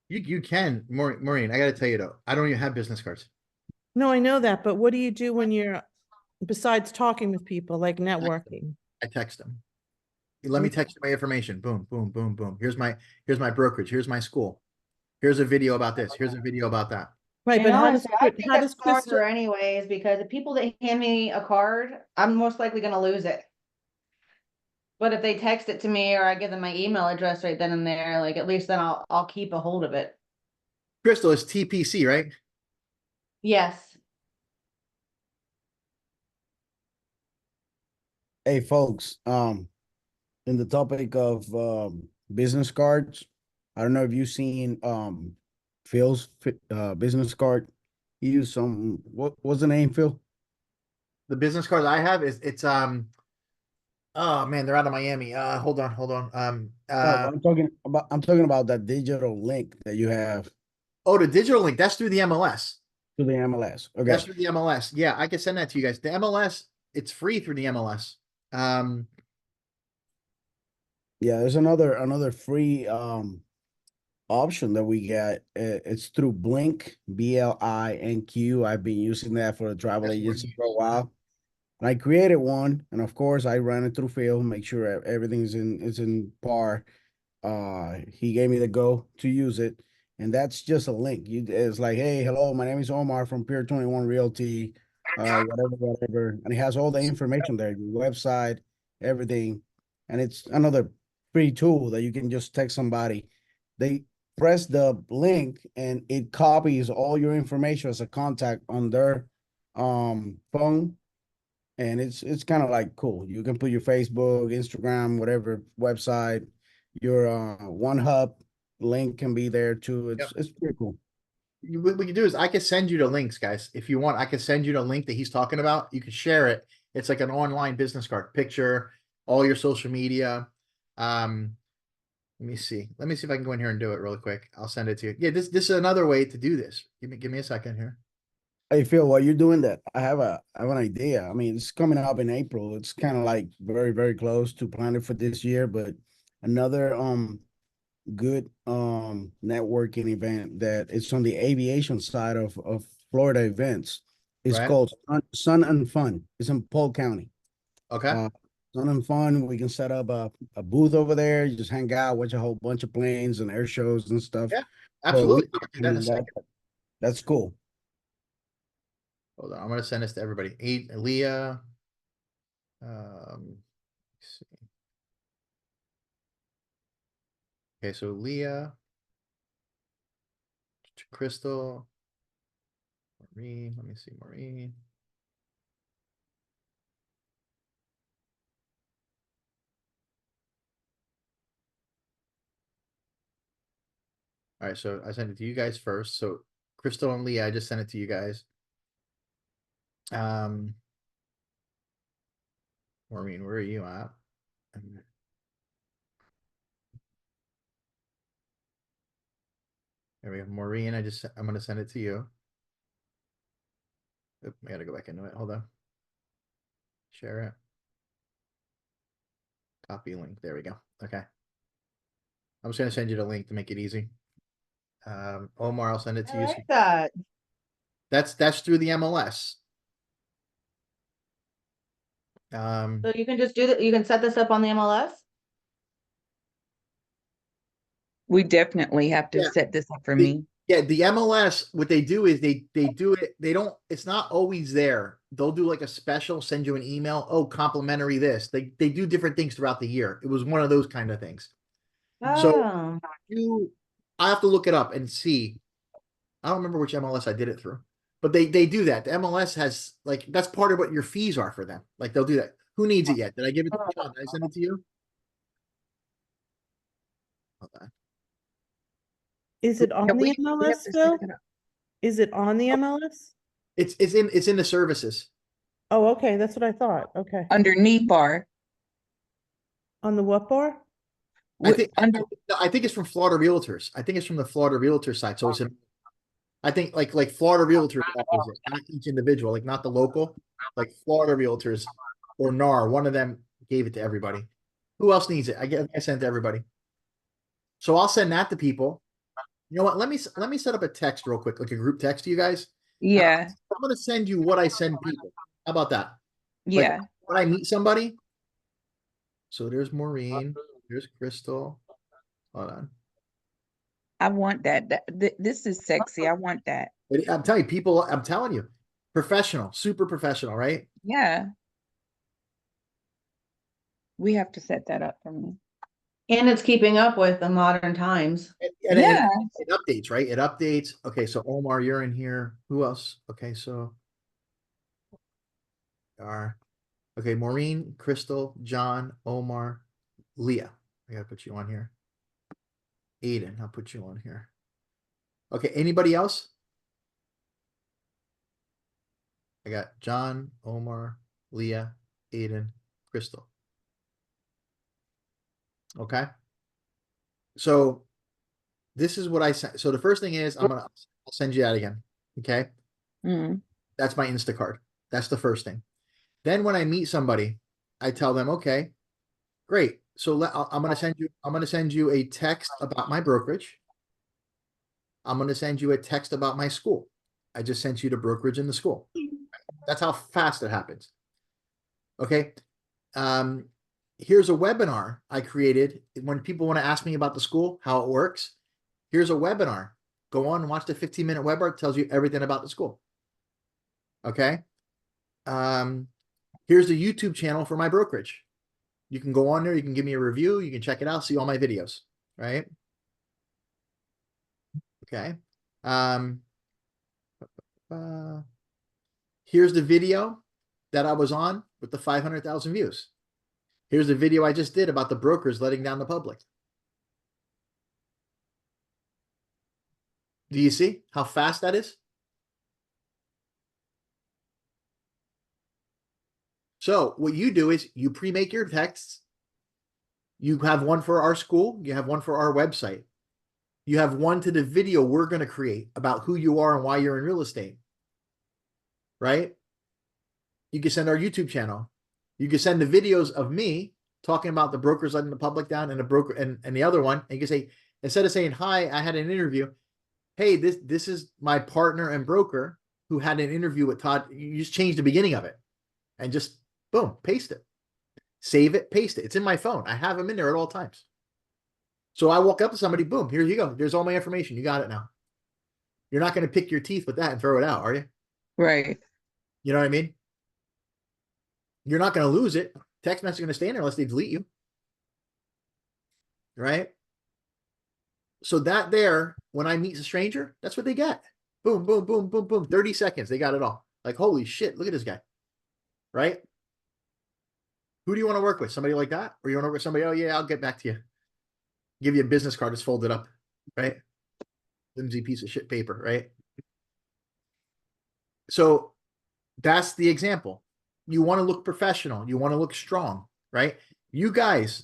You can, Maureen, I got to tell you though, I don't even have business cards. No, I know that, but what do you do when you're, besides talking with people, like networking? I text them. Let me text you my information. Boom, boom, boom, boom. Here's my brokerage. Here's my school. Here's a video about this. Here's a video about that. Right, And but honestly, I think how that's does Crystal? smarter anyways, because the people that hand me a card, I'm most likely going to lose it. But if they text it to me or I give them my email address right then and there, like at least then I'll keep a hold of it. Crystal, it's TPC, right? Yes. Hey folks, in the topic of business cards, I don't know if you've seen Phil's business card. He used some, what's the name, Phil? The business cards I have it's oh man, they're out of Miami. Hold on. I'm talking about that digital link that you have. Oh, the digital link, that's through the MLS. to the MLS. Okay. That's through the MLS. Yeah, I can send that to you guys. The MLS, it's free through the MLS. Yeah, there's another free option that we got. It's through Blink, BLINQ. I've been using that for a travel That's the one agency you for a use. while. And I created one, and of course I ran it through Phil, make sure everything's in par. He gave me the go to use it, and that's just a link. It's like, hey, hello, my name is Omar from Pier 21 Realty, whatever, and it has all the information there, your website, everything, and it's another free tool that you can just text somebody. They press the link, and it copies all your information as a contact on their phone. And it's kind of like cool. You can put your Facebook, Instagram, whatever website, your One Hub link can be there too. It's pretty cool. What we can do is I can send you the links, guys. If you want, I can send you the link that he's talking about. You can share it. It's like an online business card, picture, all your social media. Let me see. Let me see if I can go in here and do it really quick. I'll send it to you. Yeah, this is another way to do this. Give me a second here. Hey Phil, while you're doing that, I have an idea. I mean, it's coming up in April. It's kind of like very close to planning for this year, but another good networking event that it's on the aviation side of Florida events. It's Right. called Sun and Fun. It's in Polk County. Okay. Sun and Fun. We can set up a booth over there. You just hang out, watch a whole bunch of planes and air shows and stuff. Yeah, For a week. absolutely. I'll do that in a second. That's cool. Hold on. I'm gonna send this to everybody. Leah. Let's see. Okay, so Leah, Crystal, Maureen. Let me see, Maureen. All right, so I sent it to you guys first. So Crystal and Leah, I just sent it to you guys. Maureen, where are you at? There we go. Maureen, I'm gonna send it to you. Oop, I gotta go back into it. Hold on. Share it. Copy link. There we go. Okay. I'm just gonna send you the link to make it easy. Omar, I'll send it to I you. like that. That's through the MLS. So you can just do that. You can set this up on the MLS. We definitely have to Yeah. set this up for The- me. Yeah, the MLS, what they do is they do it, they don't, it's not always there. They'll do like a special, send you an email, oh, complimentary this. They do different things throughout the year. It was one of those kind of things. So Oh, I have to look it up and see. I don't remember which MLS I did it through, but they do that. The MLS has like, that's part of what your fees are for them. Like they'll do that. Who needs it yet? Did I give it to John? Did I send it to you? Hold on. Is it on Yeah, the we have MLS to set still? it up. Is it on the MLS? It's in the services. Oh, okay, that's what I thought. Okay. Underneath bar. On the what bar? I think it's from Florida Realtors. I think it's from the Florida Realtor side. So it's I think like Florida Realtors offers it, not each individual, like not the local, like Florida Realtors or NAR. One of them gave it to everybody. Who else needs it? I sent it to everybody. So I'll send that to people. You know what? Let me set up a text real quick, like a group text to you guys. Yeah, I'm gonna send you what I send people. How about that? yeah. When I meet somebody. So there's Maureen, there's Crystal. Hold on. I want that. This is sexy. I want that. I'm telling you, people, I'm telling you, professional, super professional, right? Yeah. We have to set that up for me. and it's keeping up with the modern times. And Yeah. it updates, right? It updates. Okay, so Omar, you're in here. Who else? Okay, so okay, Maureen, Crystal, John, Omar, Leah. I gotta put you on here. Aiden, I'll put you on here. Okay, anybody else? I got John, Omar, Leah, Aiden, Crystal. Okay. So this is what I sent. So the first thing is I'll send you that again. Okay. Mm. That's my Instacard. That's the first thing. Then when I meet somebody, I tell them, okay, great. So I'm going to send you a text about my brokerage. I'm going to send you a text about my school. I just sent you the brokerage and the school. That's how fast it happens. Okay. Here's a webinar I created when people want to ask me about the school, how it works. Here's a webinar. Go on and watch the 15-minute webinar. It tells you everything about the school. Okay. Here's the YouTube channel for my brokerage. You can go on there. You can give me a review. You can check it out. See all my videos. Right. Okay. Here's the video that I was on with the 500,000 views. Here's the video I just did about the brokers letting down the public. Do you see how fast that is? So what you do is you pre-make your texts. You have one for our school. You have one for our website. You have one to the video we're going to create about who you are and why you're in real estate. Right? You can send our YouTube channel. You can send the videos of me talking about the brokers letting the public down and the broker and the other one. And you can say, instead of saying, hi, I had an interview. Hey, this is my partner and broker who had an interview with Todd. You just change the beginning of it and just boom, paste it, save it, paste it. It's in my phone. I have them in there at all times. So I walk up to somebody, boom, here you go. There's all my information. You got it now. You're not going to pick your teeth with that and throw it out, are you? Right. You know what I mean? You're not going to lose it. Text message is going to stay in there unless they delete you. Right? So that there, when I meet a stranger, that's what they get. Boom, boom, boom, boom, boom. 30 seconds. They got it all. Like, holy shit, look at this guy. Right? Who do you want to work with? Somebody like that? Or you want to work with somebody, oh yeah, I'll get back to you. Give you a business card that's folded up. Right? Flimsy piece of shit paper. Right? So that's the example. You want to look professional. You want to look strong. Right? You guys,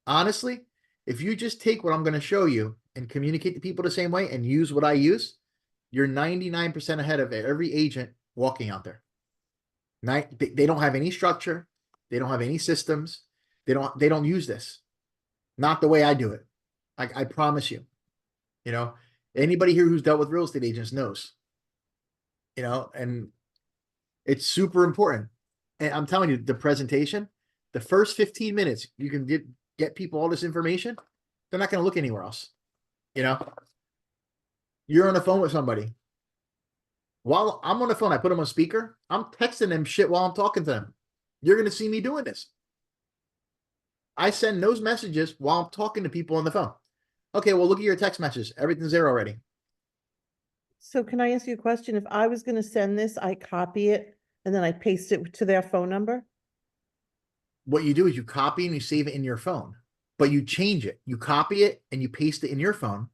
honestly, if you just take what I'm going to show you and communicate to people the same way and use what I use, you're 99% ahead of every agent walking out there. They don't have any structure. They don't have any systems. They don't use this. Not the way I do it. I promise you. You know, anybody here who's dealt with real estate agents knows. You know, and it's super important. And I'm telling you, the presentation, the first 15 minutes, you can get people all this information. They're not going to look anywhere else. You know, you're on the phone with somebody. While I'm on the phone, I put them on speaker. I'm texting them shit while I'm talking to them. You're going to see me doing this. I send those messages while I'm talking to people on the phone. Okay, well, look at your text messages. Everything's there already. So can I ask you a question? If I was going to send this, I copy it and then I paste it to their phone number? What you do is you copy and you save it in your phone, but you change it. You copy it and you paste it in your phone.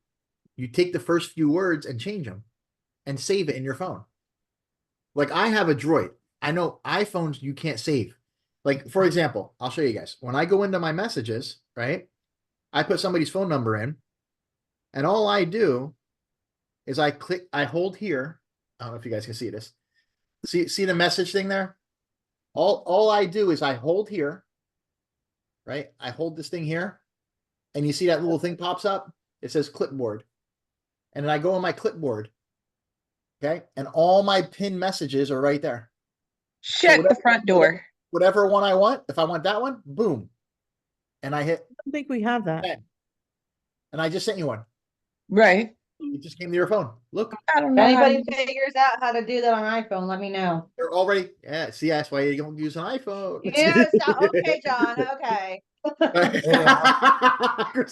You take the first few words and change them and save it in your phone. Like I have a Droid. I know iPhones you can't save. Like, for example, I'll show you guys. When I go into my messages, right, I put somebody's phone number in, and all I do is I hold here. I don't know if you guys can see this. See the message thing there? All I do is I hold here, right? I hold this thing here, and you see that little thing pops up? It says clipboard. And then I go on my clipboard, okay? And all my pinned messages are right there. Shut the front door. Whatever one I want, if I want that one, boom. And I hit I don't think we have that. send. And I just sent you one. Right. It just came to your phone. Look, I don't If know. How anybody to- figures out how to do that on iPhone, let me know. they're already, yeah, see, that's why you don't use an iPhone. Yes, okay, John, okay.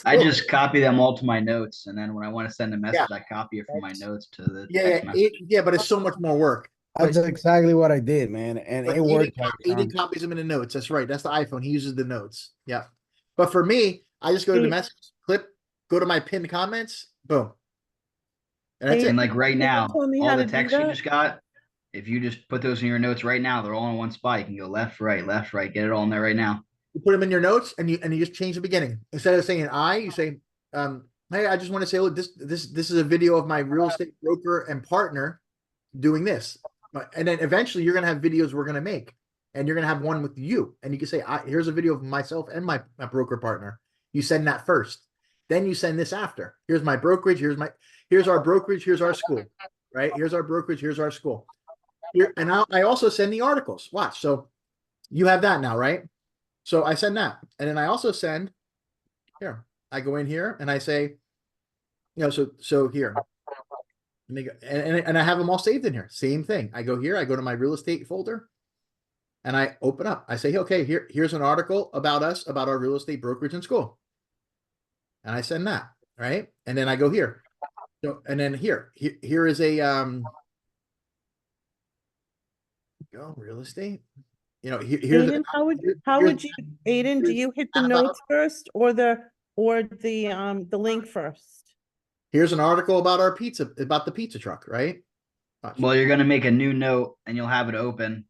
I just copy them all to my notes, and then when I want to send a message, I copy it from my notes to the text message. Yeah, but it's so much more work. That's exactly what I did, man. And But it worked. Aiden copies them in the notes. That's right. That's the iPhone. He uses the notes. Yeah. But for me, I just go to the message, clip, go to my pinned comments, boom. And that's Mm. And it. like right Can you now, tell me how all to the do texts you that? just got, if you just put those in your notes right now, they're all in one spot. You can go left, right, get it all in there right now. You put them in your notes and you just change the beginning. Instead of saying you say, hey, I just want to say, look, this is a video of my real estate broker and partner doing this. And then eventually you're going to have videos we're going to make, and you're going to have one with you. And you can say, here's a video of myself and my broker partner. You send that first. Then you send this after. Here's my brokerage. Here's our brokerage. Here's our school, right? Here's our brokerage. Here's our school. Here, and I also send the articles. Watch. So you have that now, right? So I send that. And then I also send here. I go in here and I say, so here. And I have them all saved in here. Same thing. I go here, I go to my real estate folder, and I open up. I say, okay, here's an article about us, about our real estate brokerage and school. And I send that, right? And then I go here. So, and then here is a real estate. Here's Aiden, how would you, Aiden, do you hit the notes first or the link first? Here's an article about about the pizza truck, right? Watch. Well, you're going to make a new note and you'll have it open.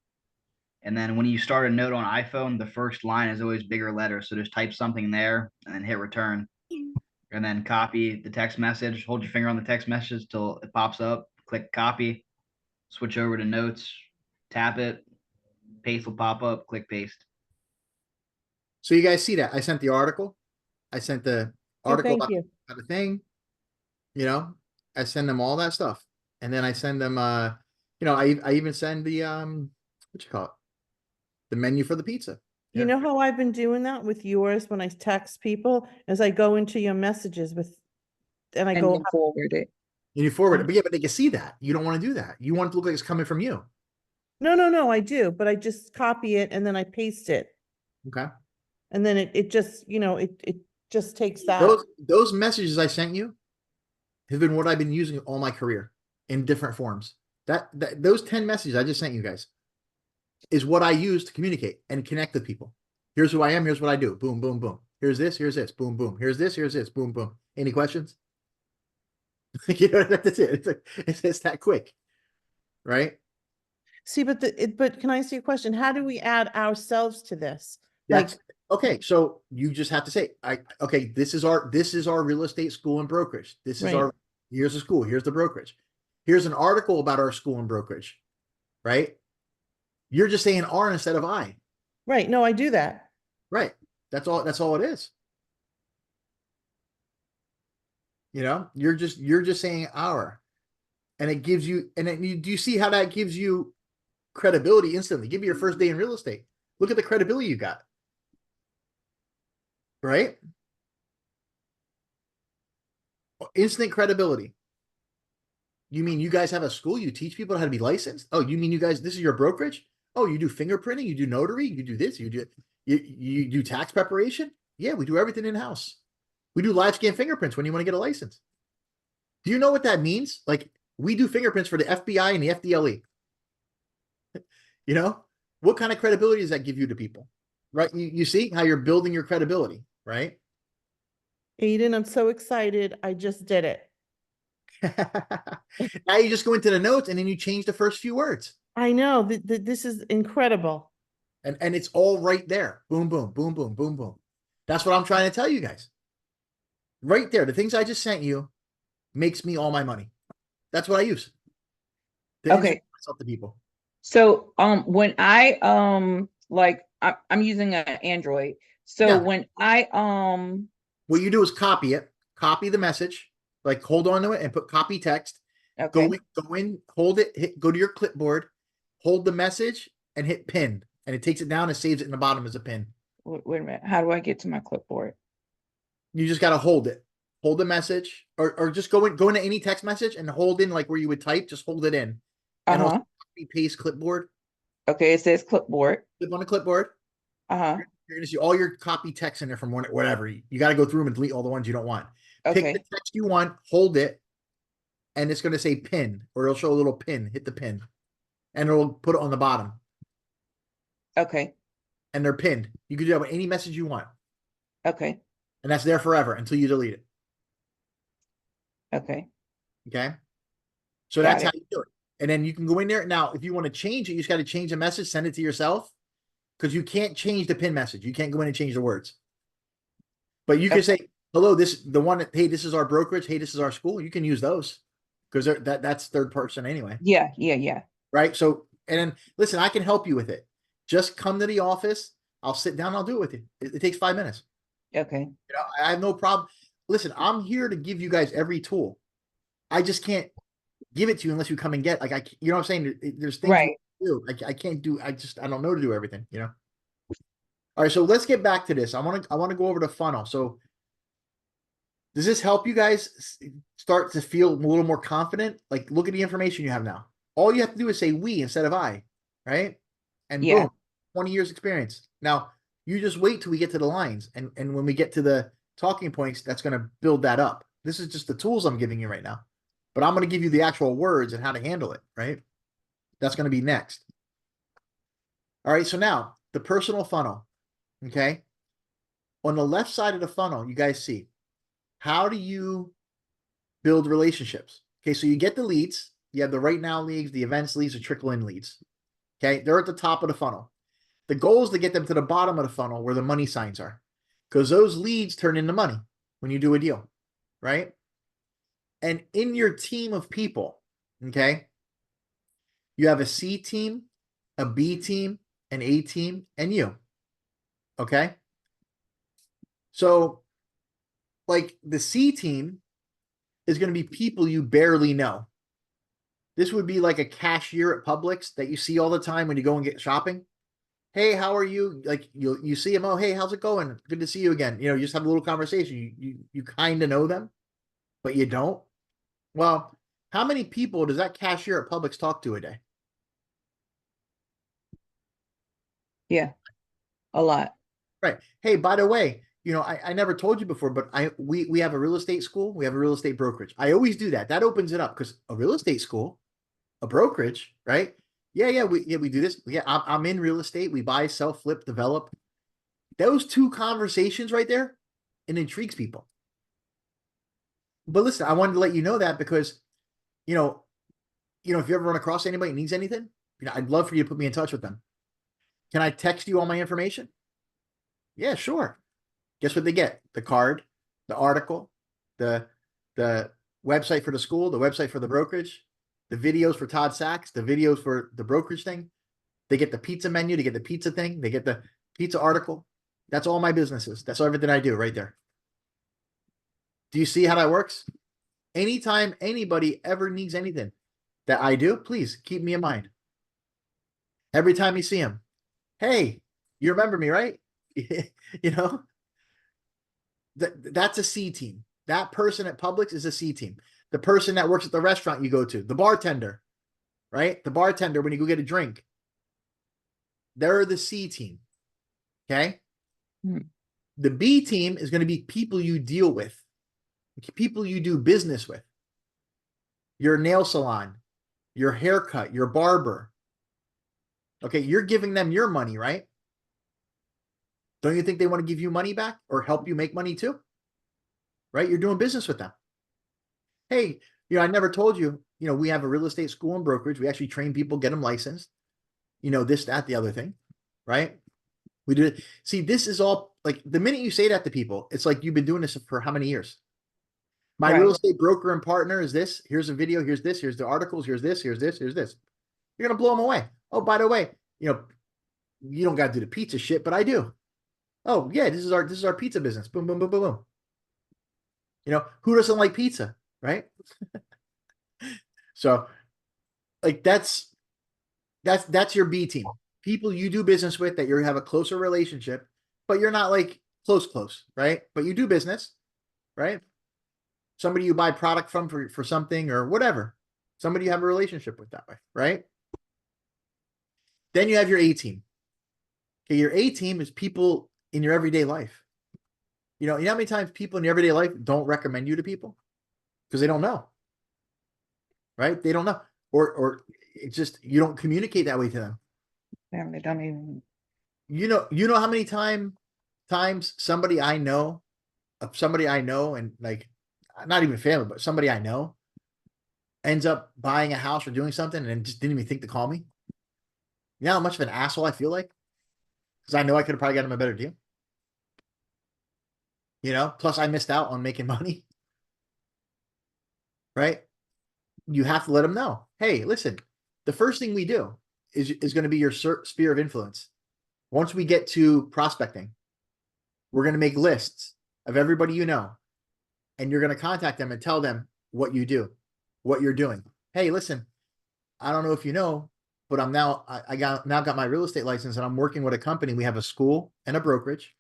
And then when you start a note on iPhone, the first line is always bigger letters. So just type something there and then hit return. And then copy the text message. Hold your finger on the text message till it pops up. Click copy. Switch over to notes. Tap it. Paste will pop up. Click paste. So you guys see that? I sent the article. I sent the article thank you. about the thing. I send them all that stuff. And then I send them, I even send the, what you call it? The menu for the pizza. You know how I've been doing that with yours when I text people, as I go into your messages and I And go, then forward it. And you forward it, but they can see that. You don't want to do that. You want it to look like it's coming from you. no, I do, but I just copy it and then I paste it. Okay. And then it just, it just takes that. Those messages I sent you have been what I've been using all my career in different forms. Those 10 messages I just sent you guys is what I use to communicate and connect with people. Here's who I am. Here's what I do. Boom, boom, boom. Here's this. Boom, boom. Here's this. Boom, boom. Any questions? That's it. It's that quick, right? See, but can I ask you a question? How do we add ourselves to this? Okay. So you just have to say, this is our real estate school and brokerage. This is Right. Here's the school. Here's the brokerage. Here's an article about our school and brokerage, right? You're just saying R instead of I. Right. No, I do that. Right. That's all it is. You're just saying our, and it gives you, and then do you see how that gives you credibility instantly? Give me your first day in real estate. Look at the credibility you got. Right? Instant credibility. You mean you guys have a school? You teach people how to be licensed? Oh, you mean you guys, this is your brokerage? Oh, you do fingerprinting, you do notary, you do this, you do tax preparation? Yeah, we do everything in-house. We do live scan fingerprints when you want to get a license. Do you know what that means? Like, we do fingerprints for the FBI and the FDLE. What kind of credibility does that give you to people? Right? You see how you're building your credibility, right? Aiden, I'm so excited. I just did it. Now you just go into the notes and then you change the first few words. I know this is incredible. And it's all right there. Boom, boom, boom, boom, boom, boom. That's what I'm trying to tell you guys. Right there. The things I just sent you makes me all my money. That's what I use. Okay. Myself to people. So when I I'm using an Android. So Yeah. when I what you do is copy it, copy the message, like hold on to it and put copy text. okay. Go in, hold it, go to your clipboard, hold the message and hit pin. And it takes it down and saves it in the bottom as a pin. Wait a minute. How do I get to my clipboard? You just gotta hold it. Hold the message, or just go into any text message and hold in like where you would type, just hold it in. And also copy paste clipboard. Okay, it says clipboard. Clip on the clipboard. You're gonna see all your copy text in there from whatever. You got to go through them and delete all the ones you don't want. Okay. Pick the text you want, hold it, and it's gonna say pin, or it'll show a little pin. Hit the pin, and it'll put it on the bottom. Okay. And they're pinned. You can do that with any message you want. Okay. And that's there forever until you delete it. Okay. Okay. So Got that's it. how you do it. And then you can go in there. Now, if you want to change it, you just got to change the message, send it to yourself. Because you can't change the pin message. You can't go in and change the words. But you can say, hello, the one that, hey, this is our brokerage. Hey, this is our school. You can use those. because that's third person anyway. Yeah, yeah. Right? So, and then listen, I can help you with it. Just come to the office. I'll sit down. I'll do it with you. It takes 5 minutes. Okay. You know, I have no problem. Listen, I'm here to give you guys every tool. I just can't give it to you unless you come and get, like, you know what I'm saying? There's things Right. we do. I can't do, I don't know to do everything, you know? All right. So let's get back to this. I want to go over the funnel. So does this help you guys start to feel a little more confident? Like, look at the information you have now. All you have to do is say we instead of I, right? And Yeah. boom, 20 years experience. Now you just wait till we get to the lines. And when we get to the talking points, that's going to build that up. This is just the tools I'm giving you right now, but I'm going to give you the actual words and how to handle it, right? That's going to be next. All right. So now the personal funnel. Okay. On the left side of the funnel, you guys see, how do you build relationships? Okay. So you get the leads. You have the right now leads, the events leads, the trickle in leads. Okay. They're at the top of the funnel. The goal is to get them to the bottom of the funnel where the money signs are, because those leads turn into money when you do a deal, right? And in your team of people, okay, you have a C team, a B team, an A team, and you. Okay. So, like, the C team is going to be people you barely know. This would be like a cashier at Publix that you see all the time when you go and get shopping. Hey, how are you? Like, you see him. Oh, hey, how's it going? Good to see you again. You know, you just have a little conversation. You kind of know them, but you don't. Well, how many people does that cashier at Publix talk to a day? Yeah. A lot. Right. Hey, by the way, you know, I never told you before, but we have a real estate school. We have a real estate brokerage. I always do that. That opens it up, because a real estate school, a brokerage, right? Yeah, we do this. Yeah, I'm in real estate. We buy, sell, flip, develop. Those two conversations right there, it intrigues people. But listen, I wanted to let you know that because, you know, if you ever run across anybody who needs anything, you know, I'd love for you to put me in touch with them. Can I text you all my information? Yeah, sure. Guess what they get? The card, the article, the website for the school, the website for the brokerage, the videos for Todd Sachs, the videos for the brokerage thing. They get the pizza menu, they get the pizza thing, they get the pizza article. That's all my businesses. That's everything I do right there. Do you see how that works? Anytime anybody ever needs anything that I do, please keep me in mind. Every time you see him, hey, you remember me, right? You know, that's a C team. That person at Publix is a C team. The person that works at the restaurant you go to, the bartender, right? The bartender, when you go get a drink, they're the C team. Okay. The B team is going to be people you deal with, people you do business with. Your nail salon, your haircut, your barber. Okay. You're giving them your money, right? Don't you think they want to give you money back or help you make money too? Right? You're doing business with them. Hey, you know, I never told you, you know, we have a real estate school and brokerage. We actually train people, get them licensed, you know, this, that, the other thing, right? We do it. See, this is all, like, the minute you say that to people, it's like, you've been doing this for how many years? My real estate broker and partner is this. Here's a video. Here's this. Here's the articles. Here's this. Here's this. Here's this. You're going to blow them away. Oh, by the way, you know, you don't got to do the pizza shit, but I do. Oh yeah, this is our pizza business. Boom, boom, boom, boom, boom. You know, who doesn't like pizza, right? So, like, that's your B team. People you do business with that you have a closer relationship, but you're not like close, right? But you do business, right? Somebody you buy product from for something or whatever. Somebody you have a relationship with that way, right? Then you have your A team. Okay, your A team is people in your everyday life. You know how many times people in your everyday life don't recommend you to people? Because they don't know. Right? They don't know. Or it's just, you don't communicate that way to them. Family don't even. You know how many times somebody I know, and, like, not even family, but somebody I know ends up buying a house or doing something and just didn't even think to call me. You know how much of an asshole I feel like? Because I know I could have probably got him a better deal. You know, plus I missed out on making money. Right? you have to let them know, hey, listen, the first thing we do is going to be your sphere of influence. Once we get to prospecting, we're going to make lists of everybody you know, and you're going to contact them and tell them what you do, what you're doing. Hey, listen, I don't know if you know, but I got my real estate license, and I'm working with a company. We have a school and a brokerage.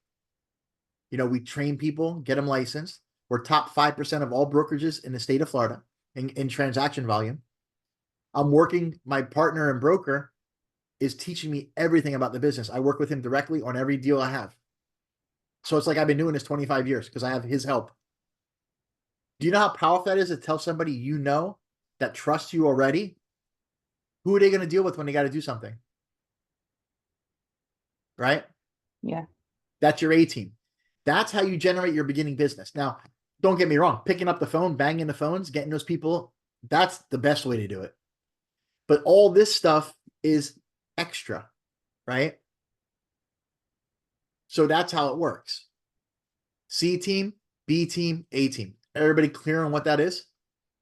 You know, we train people, get them licensed. We're top 5% of all brokerages in the state of Florida in transaction volume. I'm working, my partner and broker is teaching me everything about the business. I work with him directly on every deal I have. So it's like I've been doing this 25 years because I have his help. Do you know how powerful that is to tell somebody you know that trusts you already? Who are they going to deal with when they got to do something? Right? Yeah. That's your A team. That's how you generate your beginning business. Now, don't get me wrong, picking up the phone, banging the phones, getting those people, that's the best way to do it. But all this stuff is extra, right? So that's how it works. C team, B team, A team. Everybody clear on what that is?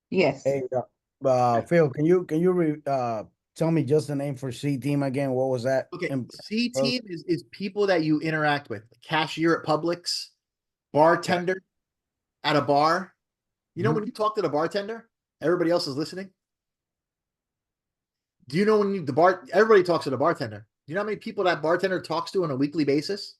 Yes. Hey, Phil, can you tell me just the name for C team again? What was that? Okay, And C team is people that you interact with. Cashier at Publix, bartender at a bar. You know, when you talk to the bartender, everybody else is listening. Do you know when everybody talks to the bartender? Do you know how many people that bartender talks to on a weekly basis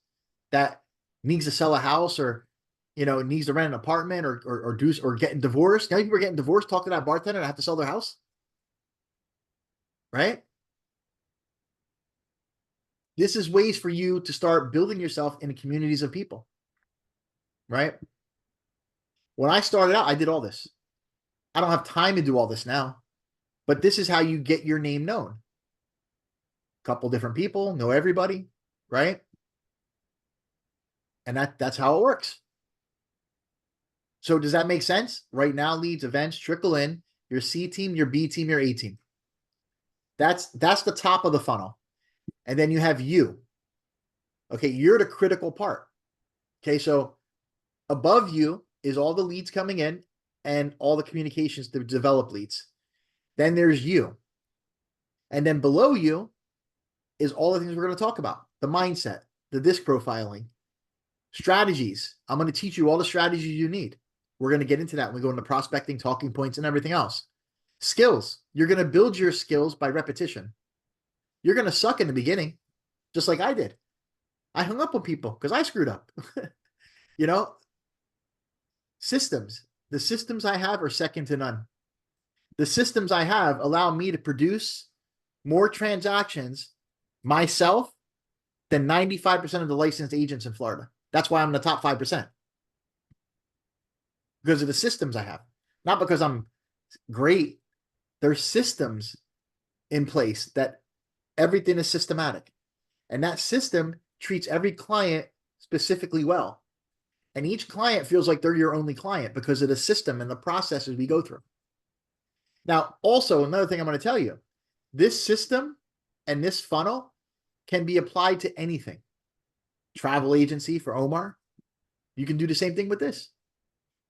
that needs to sell a house, or, you know, needs to rent an apartment, or getting divorced? How many people are getting divorced, talk to that bartender and have to sell their house? Right? This is ways for you to start building yourself in communities of people. Right? When I started out, I did all this. I don't have time to do all this now, but this is how you get your name known. Couple different people, know everybody, right? And that's how it works. So does that make sense? Right now, leads, events trickle in, your C team, your B team, your A team. That's the top of the funnel. And then you have you. Okay, you're the critical part. Okay, so above you is all the leads coming in and all the communications to develop leads. Then there's you. And then below you is all the things we're going to talk about. The mindset, the disc profiling, strategies. I'm going to teach you all the strategies you need. We're going to get into that when we go into prospecting, talking points, and everything else. Skills. You're going to build your skills by repetition. You're going to suck in the beginning, just like I did. I hung up on people because I screwed up. You know, systems. The systems I have are second to none. The systems I have allow me to produce more transactions myself than 95% of the licensed agents in Florida. That's why I'm in the top 5%. Because of the systems I have. Not because I'm great. There's systems in place that everything is systematic. And that system treats every client specifically well. And each client feels like they're your only client because of the system and the processes we go through. Now, also, another thing I'm going to tell you, this system and this funnel can be applied to anything. Travel agency for Omar. You can do the same thing with this.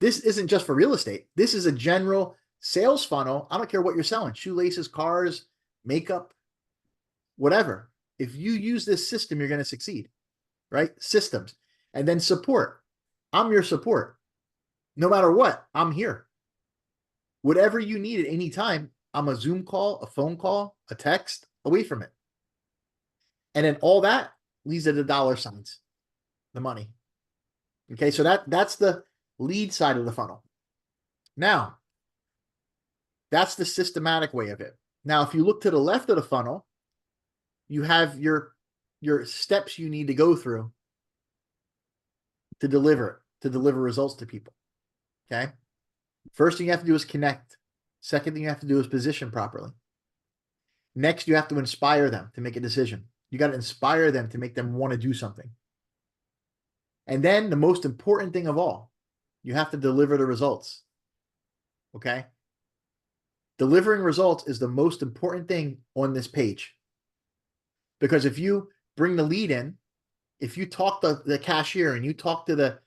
This isn't just for real estate. This is a general sales funnel. I don't care what you're selling, shoelaces, cars, makeup, whatever. If you use this system, you're going to succeed, right? Systems. And then support. I'm your support. No matter what, I'm here. Whatever you need at any time, I'm a Zoom call, a phone call, a text away from it. And then all that leads to the dollar signs, the money. Okay, so that's the lead side of the funnel. Now, that's the systematic way of it. Now, if you look to the left of the funnel, you have your steps you need to go through to deliver results to people. Okay. First thing you have to do is connect. Second thing you have to do is position properly. Next, you have to inspire them to make a decision. You got to inspire them to make them want to do something. And then the most important thing of all, you have to deliver the results. Okay. Delivering results is the most important thing on this page. Because if you bring the lead in, if you talk to the cashier and you talk to the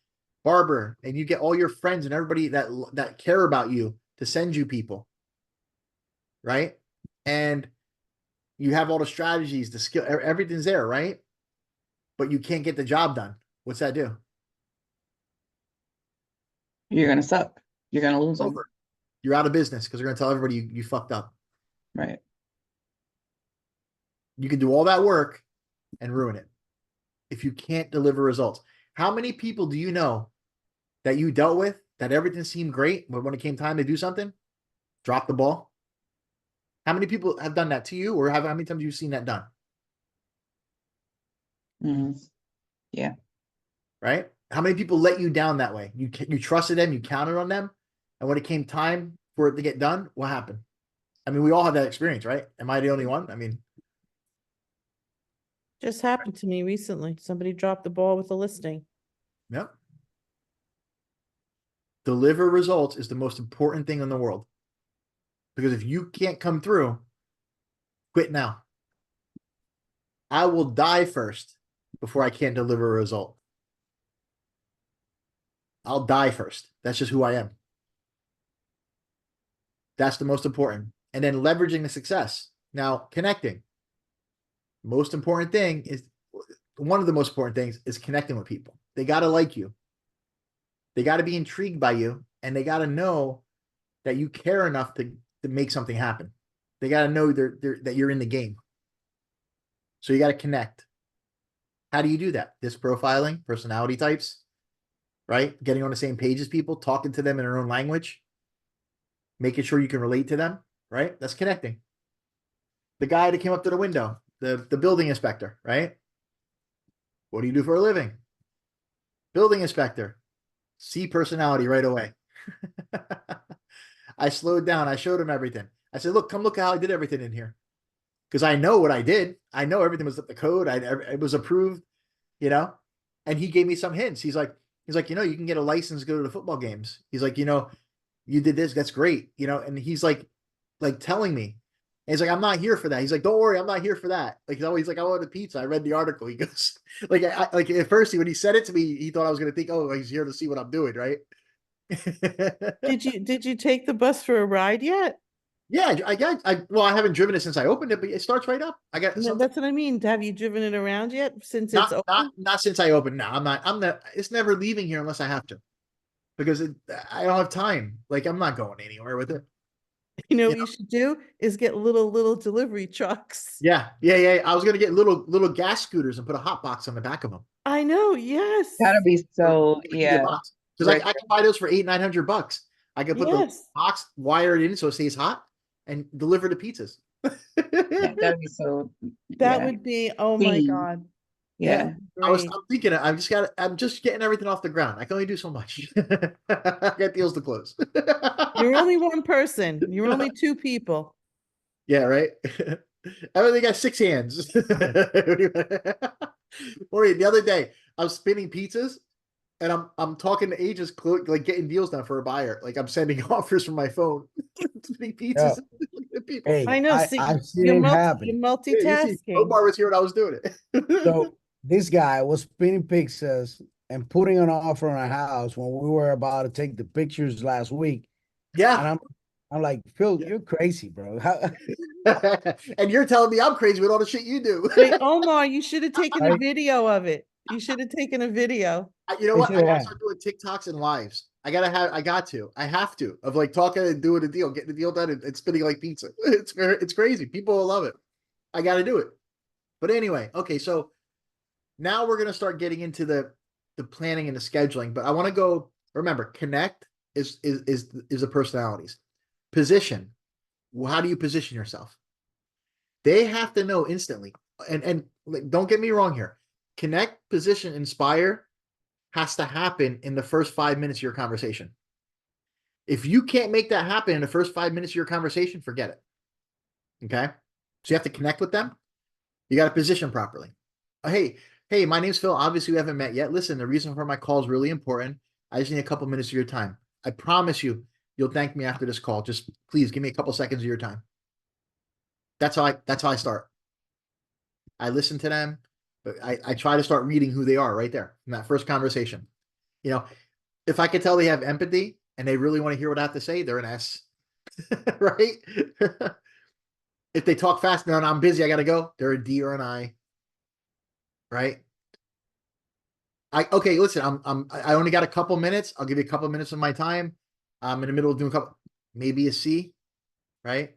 barber and you get all your friends and everybody that care about you to send you people, right? And you have all the strategies, the skill, everything's there, right? But you can't get the job done. What's that do? You're gonna suck. You're gonna lose them. Over. You're out of business because they're gonna tell everybody you fucked up. Right. You can do all that work and ruin it if you can't deliver results. How many people do you know that you dealt with that everything seemed great, but when it came time to do something, drop the ball? How many people have done that to you, or how many times have you seen that done? Mhm. Yeah. Right? How many people let you down that way? You trusted them, you counted on them, and when it came time for it to get done, what happened? I mean, we all have that experience, right? Am I the only one? I mean, Just happened to me recently. Somebody dropped the ball with a listing. yep. Deliver results is the most important thing in the world. Because if you can't come through, quit now. I will die first before I can't deliver a result. I'll die first. That's just who I am. That's the most important. And then leveraging the success. Now, connecting. Most important thing is, one of the most important things is connecting with people. They got to like you. They got to be intrigued by you, and they got to know that you care enough to make something happen. They got to know that you're in the game. So you got to connect. How do you do that? This profiling, personality types, right? Getting on the same page as people, talking to them in their own language, making sure you can relate to them, right? That's connecting. The guy that came up to the window, the building inspector, right? What do you do for a living? Building inspector. See personality right away. I slowed down. I showed him everything. I said, look, come look how I did everything in here. Because I know what I did. I know everything was up the code. It was approved, you know? And he gave me some hints. He's like, you know, you can get a license to go to the football games. He's like, you know, you did this. That's great. You know, and he's like telling me. And he's like, I'm not here for that. He's like, don't worry, I'm not here for that. Like, he's like, I wanted a pizza. I read the article. He goes, like, like at first, when he said it to me, he thought I was going to think, oh, he's here to see what I'm doing, right? Did you take the bus for a ride yet? Yeah, well, I haven't driven it since I opened it, but it starts right up. I got No, that's what I mean. Have you driven it around yet since it's open? not since I opened. No, I'm not. It's never leaving here unless I have to, because I don't have time. Like, I'm not going anywhere with it. You know what you should do is get little delivery trucks. Yeah. I was gonna get little gas scooters and put a hot box on the back of them. I know. Yes. That'd be so, yeah. Because I can buy those for $800-900. I can put the box, wire it in so it stays hot, and deliver the pizzas. Yeah, that'd be so. That yeah. would be. Oh my Please. God. Yeah. Great. I'm thinking. I'm just getting everything off the ground. I can only do so much. I got deals to close. You're only one person. You're only two people. Yeah, right. Everything got 6 hands. Or the other day, I was spinning pizzas, and I'm talking to agents, like getting deals done for a buyer. Like, I'm sending offers from my phone, spinning pizzas. People. Hey, I know. See, I've seen you're it you're happen. multitasking. Omar was here when I was doing it. So this guy was spinning pizzas and putting an offer on a house when we were about to take the pictures last week. Yeah. And I'm like, Phil, you're crazy, bro. And you're telling me I'm crazy with all the shit you do. Wait, Omar, you should have taken a video of it. You should have taken a video. You know what? I gotta start doing TikToks and lives. I have to, of like talking and doing a deal, getting the deal done and spinning like pizza. It's crazy. People will love it. I got to do it. But anyway, okay. So now we're going to start getting into the planning and the scheduling, but I want to go, remember, connect is the personalities. Position. Well, how do you position yourself? They have to know instantly. And like, don't get me wrong here. Connect, position, inspire has to happen in the first 5 minutes of your conversation. If you can't make that happen in the first 5 minutes of your conversation, forget it. Okay. So you have to connect with them. You got to position properly. Hey, my name's Phil. Obviously, we haven't met yet. Listen, the reason for my call is really important. I just need a couple minutes of your time. I promise you'll thank me after this call. Just please give me a couple seconds of your time. That's how I start. I listen to them. I try to start reading who they are right there in that first conversation. You know, if I could tell they have empathy and they really want to hear what I have to say, they're an S, right? If they talk fast, no, I'm busy, I gotta go, they're a D or an I. Right? Okay, listen, I only got a couple minutes. I'll give you a couple minutes of my time. I'm in the middle of doing maybe a C, right?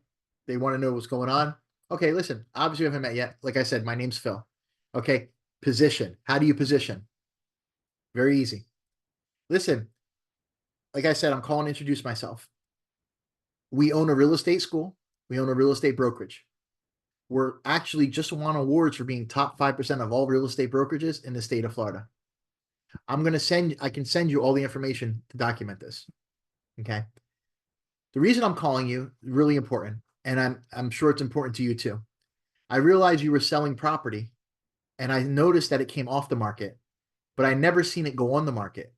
They want to know what's going on. Okay, listen, obviously we haven't met yet. Like I said, my name's Phil. Okay, position. How do you position? Very easy. Listen, like I said, I'm calling to introduce myself. We own a real estate school. We own a real estate brokerage. We're actually just won awards for being top 5% of all real estate brokerages in the state of Florida. I can send you all the information to document this. Okay. The reason I'm calling you is really important, and I'm sure it's important to you too. I realized you were selling property, and I noticed that it came off the market, but I never seen it go on the market.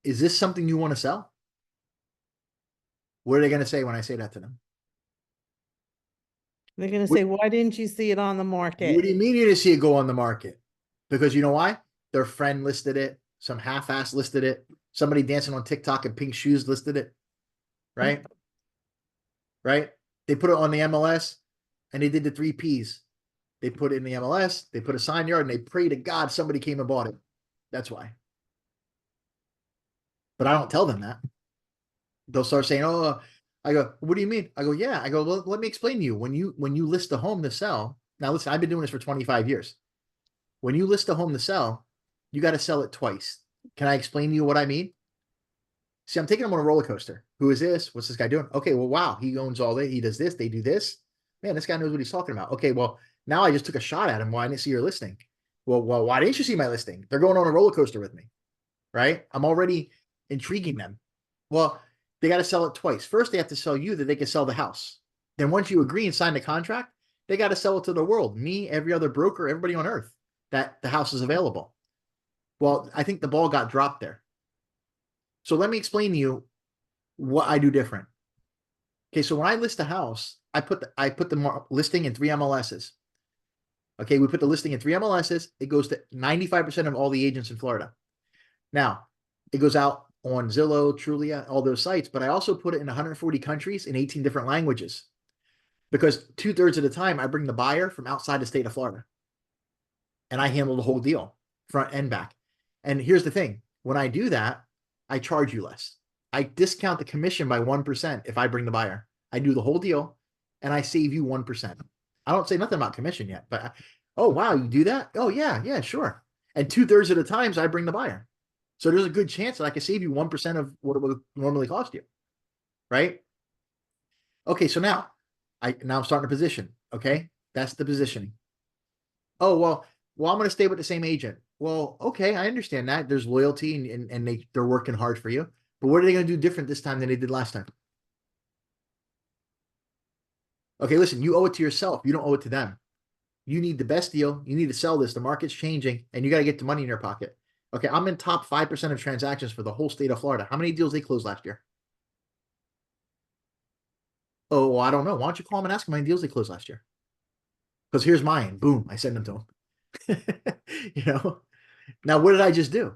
Is this something you want to sell? What are they going to say when I say that to them? They're gonna say, why didn't you see it on the market? What do you mean you didn't see it go on the market? Because you know why? Their friend listed it. Some half-ass listed it. Somebody dancing on TikTok in pink shoes listed it. Right? Right? They put it on the MLS and they did the 3 Ps. They put it in the MLS, they put a sign yard, and they pray to God somebody came and bought it. That's why. But I don't tell them that. They'll start saying, oh, I go, what do you mean? I go, yeah. I go, well, let me explain to you. When you list a home to sell, now listen, I've been doing this for 25 years. When you list a home to sell, you got to sell it twice. Can I explain to you what I mean? See, I'm taking them on a roller coaster. Who is this? What's this guy doing? Okay, well, wow, he owns all that. He does this. They do this. Man, this guy knows what he's talking about. Okay, well, now I just took a shot at him. Well, I didn't see your listing. Well, why didn't you see my listing? They're going on a roller coaster with me, right? I'm already intriguing them. Well, they got to sell it twice. First, they have to sell you that they can sell the house. Then once you agree and sign the contract, they got to sell it to the world. Me, every other broker, everybody on earth, that the house is available. Well, I think the ball got dropped there. So let me explain to you what I do different. Okay, so when I list a house, I put the listing in 3 MLSs. Okay, we put the listing in 3 MLSs. It goes to 95% of all the agents in Florida. Now, it goes out on Zillow, Trulia, all those sites, but I also put it in 140 countries in 18 different languages. Because 2/3 of the time, I bring the buyer from outside the state of Florida. And I handle the whole deal, front and back. And here's the thing. When I do that, I charge you less. I discount the commission by 1% if I bring the buyer. I do the whole deal, and I save you 1%. I don't say nothing about commission yet, but oh, wow, you do that? Oh, yeah, sure. And 2/3 of the times, I bring the buyer. So there's a good chance that I can save you 1% of what it would normally cost you, right? Okay, so now I'm starting a position, okay? That's the positioning. Oh, well, I'm going to stay with the same agent. Well, okay, I understand that. There's loyalty and they're working hard for you. But what are they going to do different this time than they did last time? Okay, listen, you owe it to yourself. You don't owe it to them. You need the best deal. You need to sell this. The market's changing, and you got to get the money in your pocket. Okay, I'm in top 5% of transactions for the whole state of Florida. How many deals they closed last year? Oh, well, I don't know. Why don't you call them and ask them how many deals they closed last year? Because here's mine. Boom, I send them to them. You know? Now, what did I just do?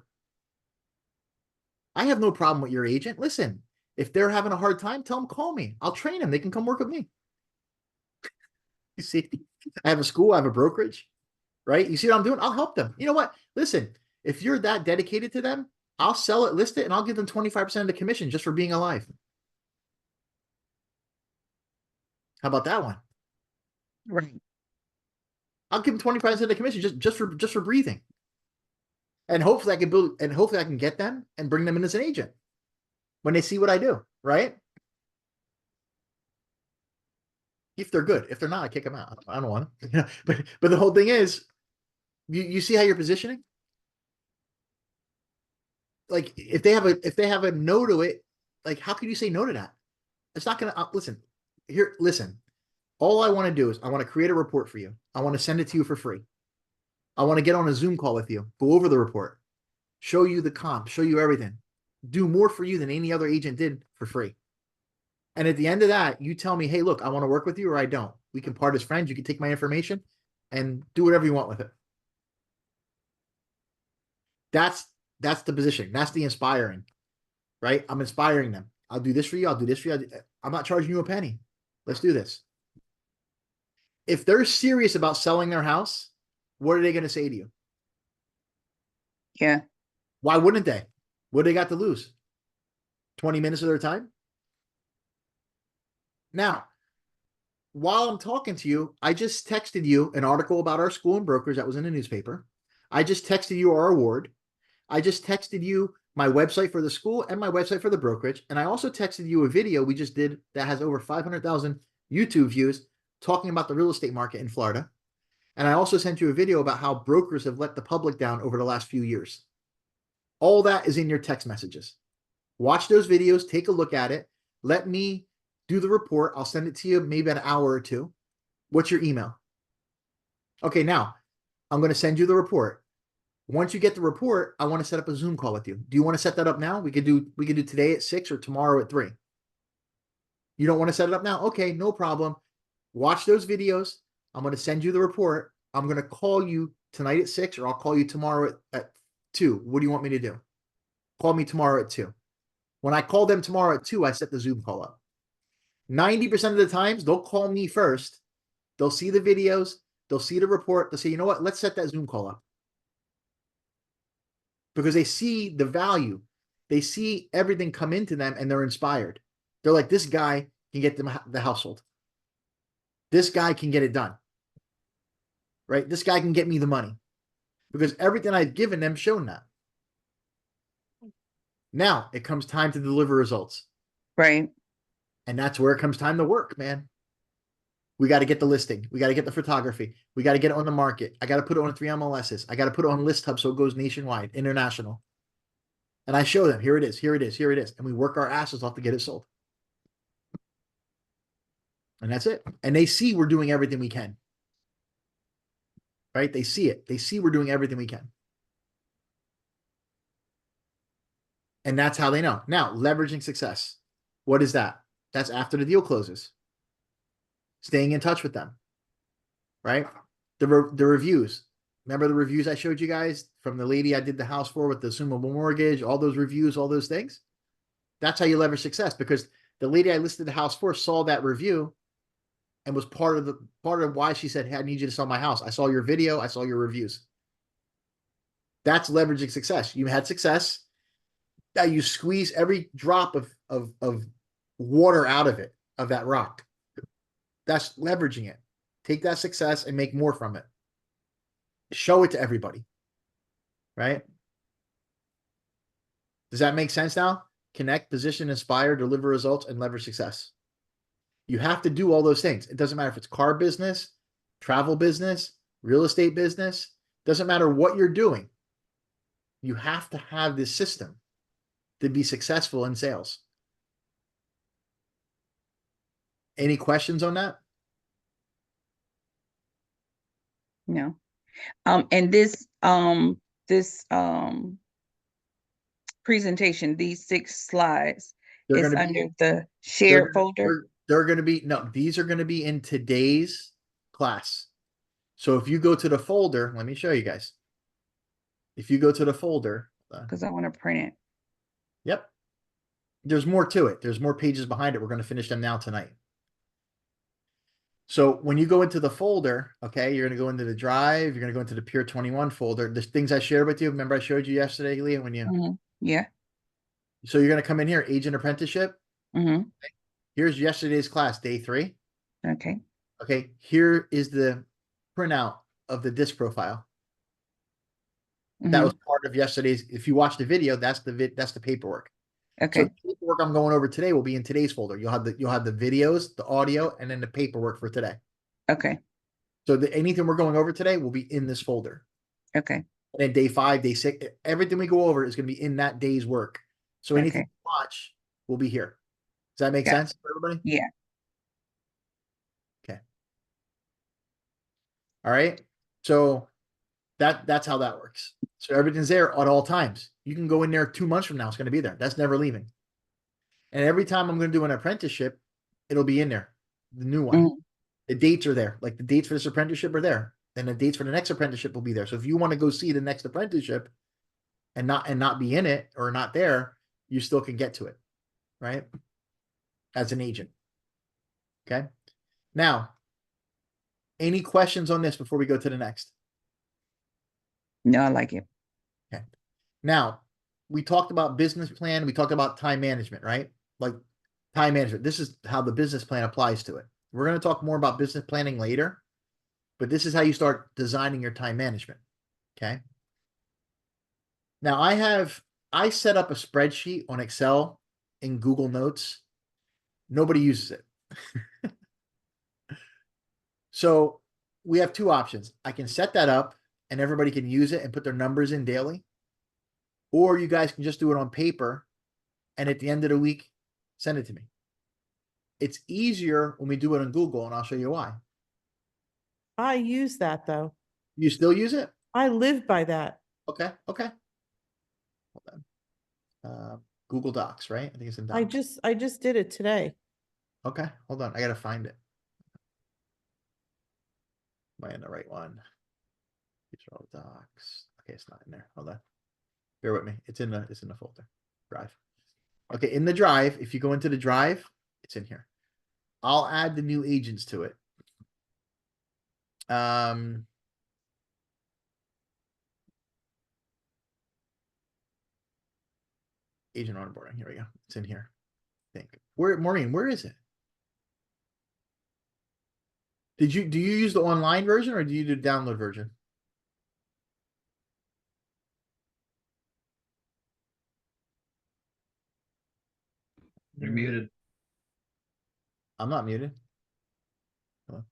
I have no problem with your agent. Listen, if they're having a hard time, tell them, call me. I'll train them. They can come work with me. You see, I have a school, I have a brokerage, right? You see what I'm doing? I'll help them. You know what? Listen, if you're that dedicated to them, I'll sell it, list it, and I'll give them 25% of the commission just for being alive. How about that one? Right. I'll give them 25% of the commission just for breathing. And hopefully I can get them and bring them in as an agent when they see what I do, right? If they're good. If they're not, I kick them out. I don't want them. But the whole thing is, you see how you're positioning? Like if they have a no to it, like how can you say no to that? It's not gonna listen. All I want to do is I want to create a report for you. I want to send it to you for free. I want to get on a Zoom call with you, go over the report, show you the comp, show you everything, do more for you than any other agent did for free. And at the end of that, you tell me, hey, look, I want to work with you or I don't. We can part as friends. You can take my information and do whatever you want with it. That's the position. That's the inspiring, right? I'm inspiring them. I'll do this for you. I'll do this for you. I'm not charging you a penny. Let's do this. if they're serious about selling their house, what are they going to say to you? Yeah. Why wouldn't they? What do they got to lose? 20 minutes of their time? Now, while I'm talking to you, I just texted you an article about our school and brokers that was in the newspaper. I just texted you our award. I just texted you my website for the school and my website for the brokerage. And I also texted you a video we just did that has over 500,000 YouTube views talking about the real estate market in Florida. And I also sent you a video about how brokers have let the public down over the last few years. All that is in your text messages. Watch those videos, take a look at it. Let me do the report. I'll send it to you maybe an hour or two. What's your email? Okay, now I'm going to send you the report. Once you get the report, I want to set up a Zoom call with you. Do you want to set that up now? We could do today at 6 or tomorrow at 3. You don't want to set it up now? Okay, no problem. Watch those videos. I'm going to send you the report. I'm going to call you tonight at 6, or I'll call you tomorrow at 2. What do you want me to do? Call me tomorrow at 2. When I call them tomorrow at 2, I set the Zoom call up. 90% of the times, they'll call me first. They'll see the videos. They'll see the report. They'll say, you know what? Let's set that Zoom call up. Because they see the value. They see everything come into them and they're inspired. They're like, this guy can get the household. This guy can get it done. Right? This guy can get me the money. Because everything I've given them shown that. Now it comes time to deliver results. Right. And that's where it comes time to work, man. We got to get the listing. We got to get the photography. We got to get it on the market. I got to put it on 3 MLSs. I got to put it on List Hub so it goes nationwide, international. And I show them, here it is, here it is, here it is. And we work our asses off to get it sold. And that's it. And they see we're doing everything we can. Right? They see it. They see we're doing everything we can. And that's how they know. Now, leveraging success. What is that? That's after the deal closes. Staying in touch with them. Right? The reviews. Remember the reviews I showed you guys from the lady I did the house for with the assumable mortgage, all those reviews, all those things? That's how you leverage success, because the lady I listed the house for saw that review and was part of why she said, hey, I need you to sell my house. I saw your video. I saw your reviews. That's leveraging success. You had success. Now you squeeze every drop of water out of it, of that rock. That's leveraging it. Take that success and make more from it. Show it to everybody. Right? Does that make sense now? Connect, position, inspire, deliver results, and leverage success. You have to do all those things. It doesn't matter if it's car business, travel business, real estate business. Doesn't matter what you're doing. You have to have this system to be successful in sales. Any questions on that? No. And this presentation, these 6 slides, They're is going to be under the shared folder. They're going to be, no, these are going to be in today's class. So if you go to the folder, let me show you guys. If you go to the folder, Because I want to print it. yep. There's more to it. There's more pages behind it. We're going to finish them now tonight. So when you go into the folder, okay, you're going to go into the drive. You're going to go into the Pier 21 folder. The things I shared with you. Remember I showed you yesterday, Leah, when you, Yeah. so you're going to come in here, agent apprenticeship. Mm-hmm. Here's yesterday's class, day 3. Okay. Okay. Here is the printout of the disc profile. That was part of yesterday's. If you watch the video, that's the paperwork. Okay. So the paperwork I'm going over today will be in today's folder. You'll have the videos, the audio, and then the paperwork for today. Okay. So anything we're going over today will be in this folder. Okay. And then day 5, day 6, everything we go over is going to be in that day's work. So anything you watch will be here. Does that make sense for everybody? Yeah. Okay. All right. So that's how that works. So everything's there at all times. You can go in there 2 months from now. It's going to be there. That's never leaving. And every time I'm going to do an apprenticeship, it'll be in there. The new one. The dates are there. Like the dates for this apprenticeship are there. And the dates for the next apprenticeship will be there. So if you want to go see the next apprenticeship and not be in it or not there, you still can get to it. Right? As an agent. Okay. Now, Any questions on this before we go to the next? No, I like it. Now, we talked about business plan, we talked about time management, right? Like time management. This is how the business plan applies to it. We're going to talk more about business planning later, but this is how you start designing your time management. Okay. Now I set up a spreadsheet on Excel in Google Notes. Nobody uses it. So we have two options. I can set that up and everybody can use it and put their numbers in daily. Or you guys can just do it on paper and at the end of the week, send it to me. It's easier when we do it on Google, and I'll show you why. I use that though. You still use it? I live by that. Okay. Hold on. Google Docs, right? I think it's in Docs. I just did it today. Okay, hold on. I gotta find it. Am I in the right one? These are all docs. Okay, it's not in there. Hold on. Bear with me. It's in the folder. Drive. Okay, in the drive, if you go into the drive, it's in here. I'll add the new agents to it. Agent onboarding. Here we go. It's in here. I think. Maureen, where is it? Do you use the online version or do you do the download version? You're muted. I'm not muted. Hello.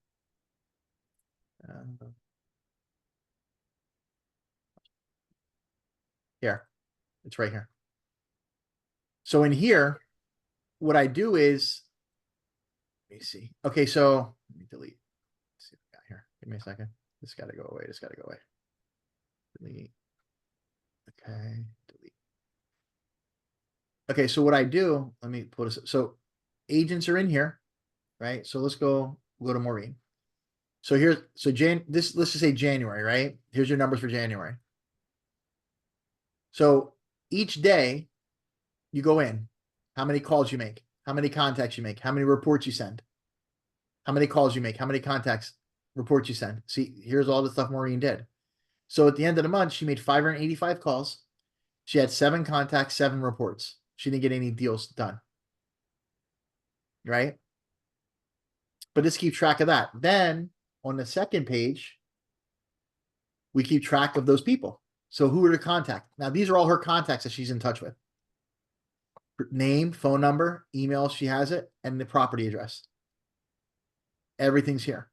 Here, it's right here. So in here, what I do is, let me see. Okay, so let me delete. Let's see what I got here. Give me a second. This got to go away. This got to go away. Delete. Okay, delete. Okay, so what I do, let me put this. So agents are in here, right? So let's go to Maureen. So here's, let's just say January, right? Here's your numbers for January. So each day you go in, how many calls you make, how many contacts you make, how many reports you send, how many calls you make, how many contacts, reports you send. See, here's all the stuff Maureen did. So at the end of the month, she made 585 calls. She had 7 contacts, 7 reports. She didn't get any deals done. Right? But let's keep track of that. Then on the second page, we keep track of those people. So who are to contact? Now, these are all her contacts that she's in touch with. Name, phone number, email, she has it, and the property address. Everything's here.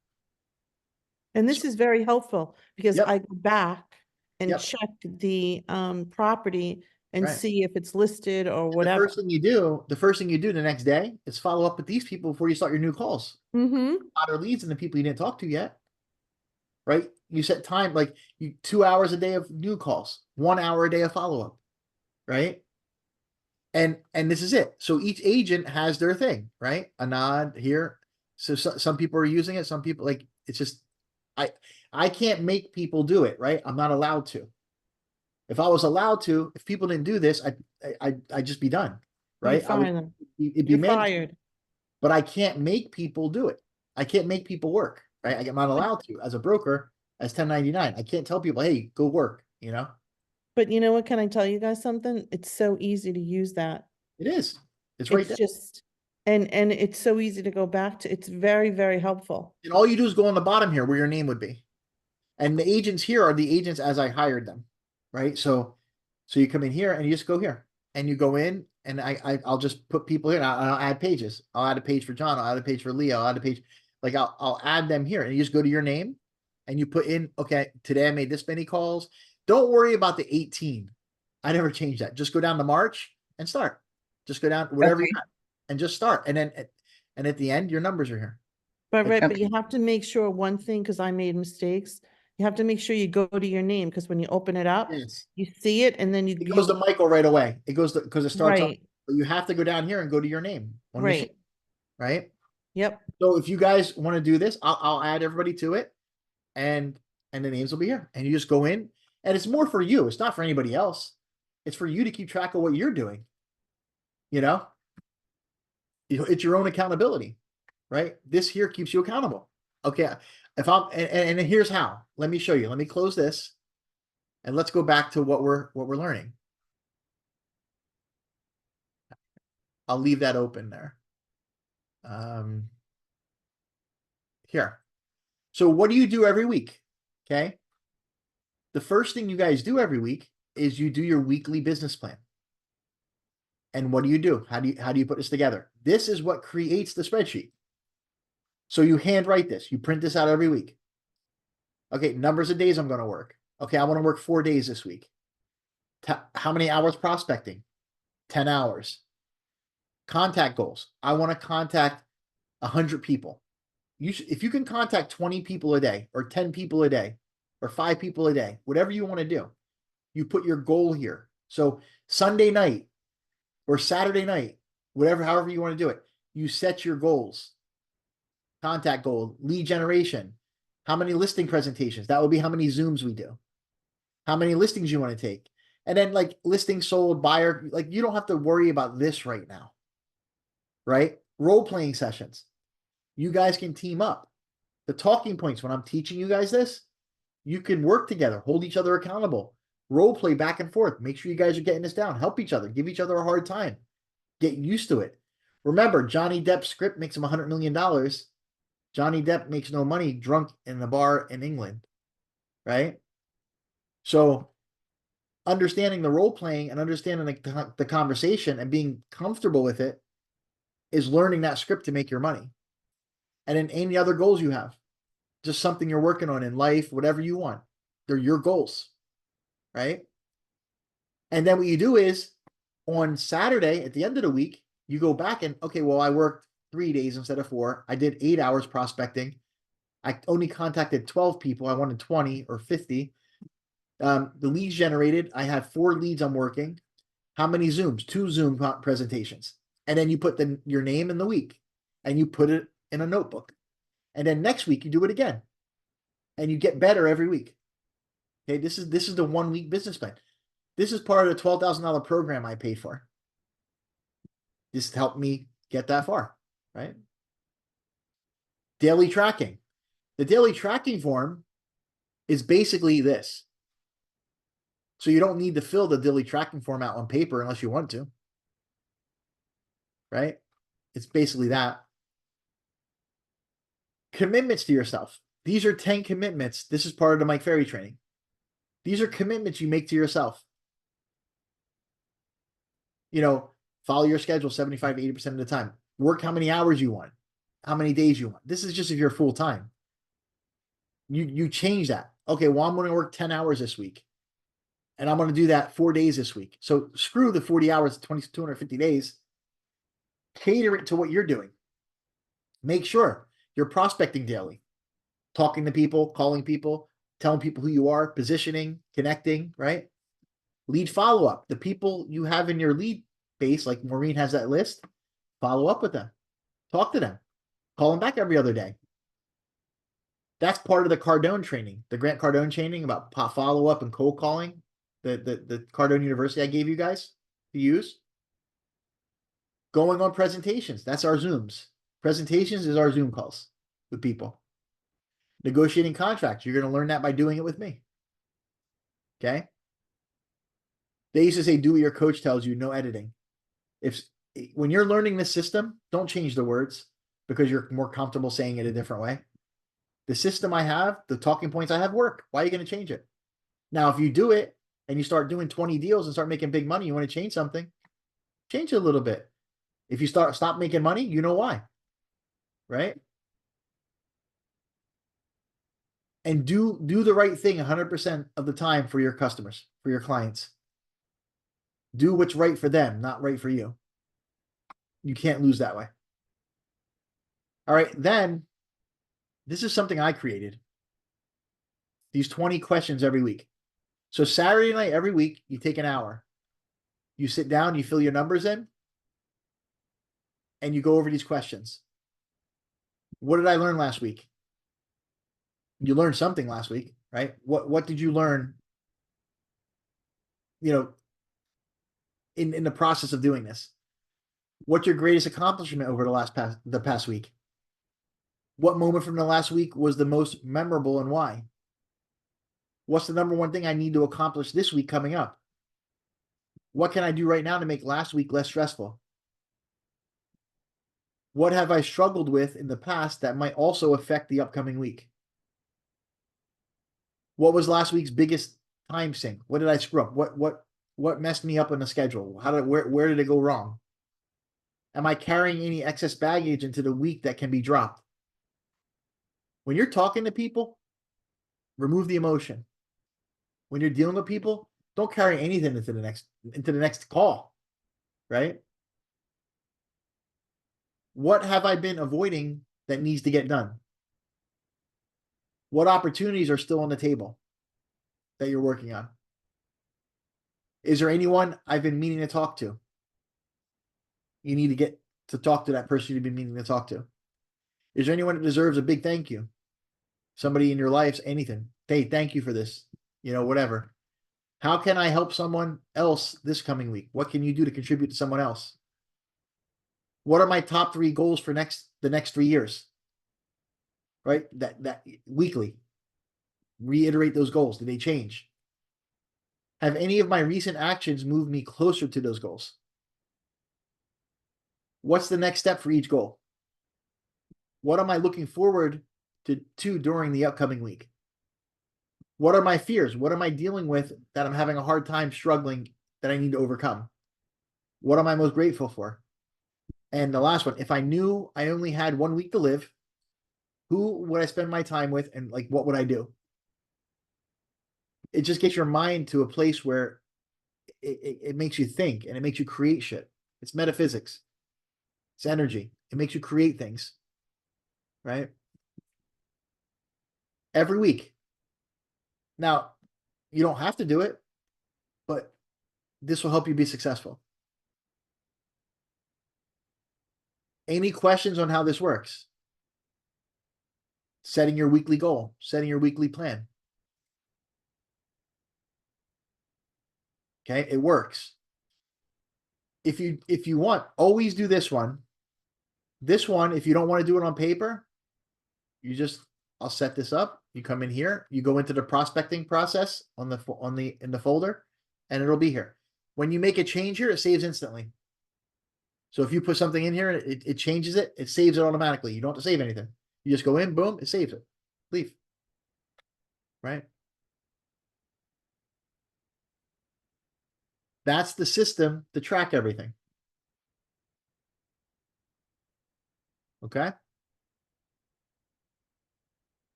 And this is very helpful because Yep. I go back and Yep. check the property and Right. see if it's listed or The whatever. first thing you do the next day is follow up with these people before you start your new calls. Mm-hmm. Other leads and the people you didn't talk to yet. Right? You set time, like 2 hours a day of new calls, 1 hour a day of follow-up. Right? And this is it. So each agent has their thing, right? A nod here. So some people are using it. Some people, like, it's just, I can't make people do it, right? I'm not allowed to. If I was allowed to, if people didn't do this, I'd just be done, right? It'd be You're mandatory. fired. But I can't make people do it. I can't make people work, right? I'm not allowed to as a broker, as 1099. I can't tell people, hey, go work, you know? But you know what? Can I tell you guys something? It's so easy to use that. It is. It's right there. Just, and it's so easy to go back to. It's very, very helpful. And all you do is go on the bottom here where your name would be. And the agents here are the agents as I hired them, right? So you come in here and you just go here and you go in and I'll just put people in. I'll add pages. I'll add a page for John. I'll add a page for Leo. I'll add a page. Like I'll add them here and you just go to your name and you put in, okay, today I made this many calls. Don't worry about the 18. I never changed that. Just go down to March and start. Just go down whatever you got and just start. And then, and at the end, your numbers are here. But Like- but you have to make sure one thing, because I made mistakes. You have to make sure you go to your name, because when you open it up, Yes. you see it and then It goes to Michael right away. It goes to, because it starts up, right, but you have to go down here and go to your name on your right. sheet, right? Yep. So if you guys want to do this, I'll add everybody to it and the names will be here and you just go in and it's more for you. It's not for anybody else. It's for you to keep track of what you're doing. You know, it's your own accountability, right? This here keeps you accountable. Okay. if I'm, and here's how, let me show you, let me close this. And let's go back to what we're learning. I'll leave that open there. Here. So what do you do every week? Okay. The first thing you guys do every week is you do your weekly business plan. And what do? How do you put this together? This is what creates the spreadsheet. So you handwrite this, you print this out every week. Okay, numbers of days I'm going to work. Okay, I want to work 4 days this week. How many hours prospecting? 10 hours. Contact goals. I want to contact 100 people. If you can contact 20 people a day, or 10 people a day, or 5 people a day, whatever you want to do, you put your goal here. So Sunday night or Saturday night, however you want to do it, you set your goals. Contact goal, lead generation. How many listing presentations? That would be how many Zooms we do. How many listings you want to take. And then like listing sold, buyer, like you don't have to worry about this right now. Right? Role-playing sessions. You guys can team up. The talking points, when I'm teaching you guys this, you can work together, hold each other accountable, role play back and forth. Make sure you guys are getting this down. Help each other, give each other a hard time. Get used to it. Remember, Johnny Depp's script makes him $100 million. Johnny Depp makes no money drunk in the bar in England, right? So understanding the role playing and understanding the conversation and being comfortable with it is learning that script to make your money. And then any other goals you have, just something you're working on in life, whatever you want, they're your goals, right? And then what you do is on Saturday at the end of the week, you go back and, okay, well, I worked 3 days instead of 4. I did 8 hours prospecting. I only contacted 12 people. I wanted 20 or 50. The leads generated, I have 4 leads I'm working. How many Zooms? 2 Zoom presentations. And then you put your name in the week and you put it in a notebook. And then next week you do it again. And you get better every week. Okay, this is the 1 week business plan. This is part of the $12,000 program I paid for. This helped me get that far, right? Daily tracking. The daily tracking form is basically this. So you don't need to fill the daily tracking form out on paper unless you want to, right? It's basically that. Commitments to yourself. These are 10 commitments. This is part of the Mike Ferry training. These are commitments you make to yourself. You know, follow your schedule 75, 80% of the time. Work how many hours you want, how many days you want. This is just if you're full time. You change that. Okay, well, I'm going to work 10 hours this week. And I'm going to do that 4 days this week. So screw the 40 hours, 250 days. Cater it to what you're doing. Make sure you're prospecting daily, talking to people, calling people, telling people who you are, positioning, connecting, right? Lead follow-up. The people you have in your lead base, like Maureen has that list, follow up with them. Talk to them. Call them back every other day. That's part of the Cardone training, the Grant Cardone training about follow-up and cold calling, the Cardone University I gave you guys to use. Going on presentations. That's our Zooms. Presentations is our Zoom calls with people. Negotiating contracts. You're going to learn that by doing it with me. Okay. They used to say, do what your coach tells you, no editing. When you're learning this system, don't change the words because you're more comfortable saying it a different way. The system I have, the talking points I have work. Why are you going to change it? Now, if you do it and you start doing 20 deals and start making big money, you want to change something, change it a little bit. If you stop making money, you know why, right? And do the right thing 100% of the time for your customers, for your clients. Do what's right for them, not right for you. You can't lose that way. All right, then this is something I created. These 20 questions every week. So Saturday night, every week, you take an hour. You sit down, you fill your numbers in, and you go over these questions. What did I learn last week? You learned something last week, right? What did you learn, you know, in the process of doing this? What's your greatest accomplishment over the past week? What moment from the last week was the most memorable and why? What's the number one thing I need to accomplish this week coming up? What can I do right now to make last week less stressful? What have I struggled with in the past that might also affect the upcoming week? What was last week's biggest time sink? What did I screw up? What messed me up on the schedule? Where did it go wrong? Am I carrying any excess baggage into the week that can be dropped? When you're talking to people, remove the emotion. When you're dealing with people, don't carry anything into the next call, right? What have I been avoiding that needs to get done? What opportunities are still on the table that you're working on? Is there anyone I've been meaning to talk to? You need to get to talk to that person you've been meaning to talk to. Is there anyone that deserves a big thank you? Somebody in your life, anything. Hey, thank you for this. Whatever. How can I help someone else this coming week? What can you do to contribute to someone else? What are my top 3 goals for the next 3 years? Right? That weekly. Reiterate those goals. Do they change? Have any of my recent actions moved me closer to those goals? What's the next step for each goal? What am I looking forward to during the upcoming week? What are my fears? What am I dealing with that I'm having a hard time struggling that I need to overcome? What am I most grateful for? And the last one, if I knew I only had 1 week to live, who would I spend my time with and what would I do? It just gets your mind to a place where it makes you think and it makes you create shit. It's metaphysics. It's energy. It makes you create things, right? Every week. Now, you don't have to do it, but this will help you be successful. Any questions on how this works? Setting your weekly goal, setting your weekly plan. Okay, it works. If you want, always do this one. This one, if you don't want to do it on paper, I'll set this up. You come in here, you go into the prospecting process in the folder, and it'll be here. When you make a change here, it saves instantly. So if you put something in here, it changes it, it saves it automatically. You don't have to save anything. You just go in, boom, it saves it. Leave. Right? That's the system to track everything. Okay?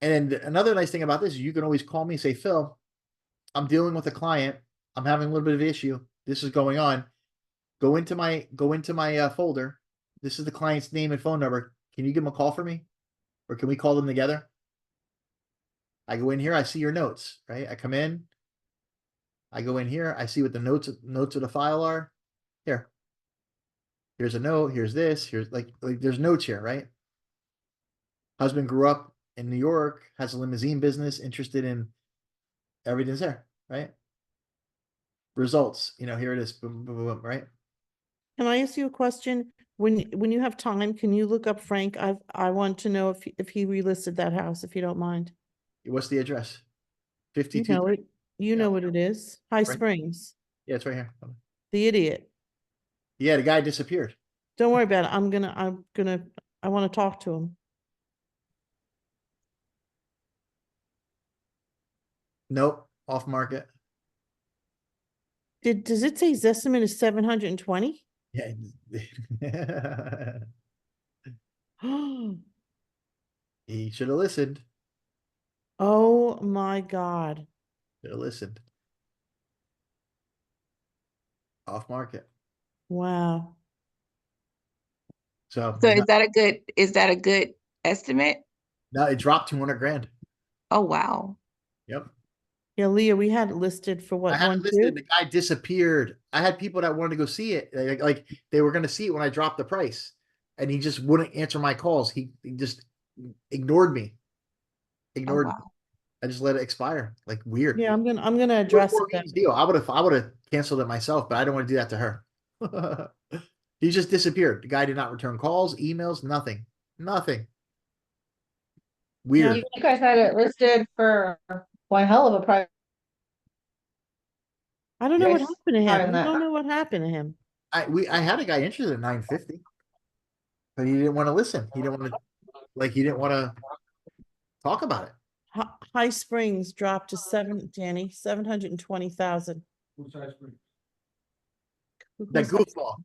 And another nice thing about this is you can always call me and say, Phil, I'm dealing with a client. I'm having a little bit of issue. This is going on. Go into my folder. This is the client's name and phone number. Can you give them a call for me? Or can we call them together? I go in here, I see your notes, right? I come in, I go in here, I see what the notes of the file are. Here's a note, here's this, here's like there's notes here, right? Husband grew up in New York, has a limousine business, interested in everything's there, right? Results, here it is, boom, boom, boom, right? Can I ask you a question? When you have time, can you look up Frank? I want to know if he relisted that house, if you don't mind. What's the address? You 52. know it. You know what it is. High Right. Springs. Yeah, it's right here. The idiot. Yeah, the guy disappeared. Don't worry about it. I want to talk to him. Nope, off market. Does it say his estimate is 720? Yeah. He should have listened. Oh my God. Should have listened. Off market. Wow. So So is that a good estimate? no, it dropped 200 grand. Oh, wow. Yep. Yeah, Leah, we had it listed for I what, had it 1, 2? listed. The guy disappeared. I had people that wanted to go see it. Like they were going to see it when I dropped the price, and he just wouldn't answer my calls. He just ignored me. Ignored. wow. Me. I just let it expire. Like weird. Yeah, I'm gonna It was address a 4 it. meetings deal. I would have canceled it myself, but I don't want to do that to her. He just disappeared. The guy did not return calls, emails, nothing. Nothing. Weird. You guys had it listed for one hell of a price. I don't know what Yes, happened to higher him. than I that. don't know what happened to him. I had a guy interested in 950. But he didn't want to listen. He didn't want to he didn't want to talk about it. High Springs dropped to Danny, 720,000. That goofball.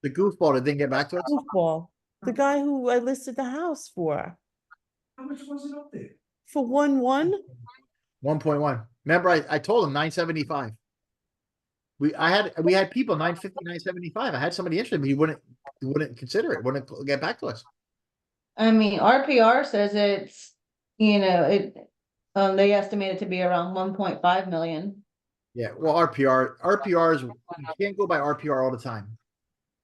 The goofball that didn't get back to us. Goofball. The guy who I listed the house for. How much was it up there? For 1-1? 1.1. Remember, I told him 975. We had people 950, 975. I had somebody interested, but he wouldn't consider it, wouldn't get back to us. I mean, RPR says it's, they estimate it to be around 1.5 million. Yeah, well, RPR is, you can't go by RPR all the time.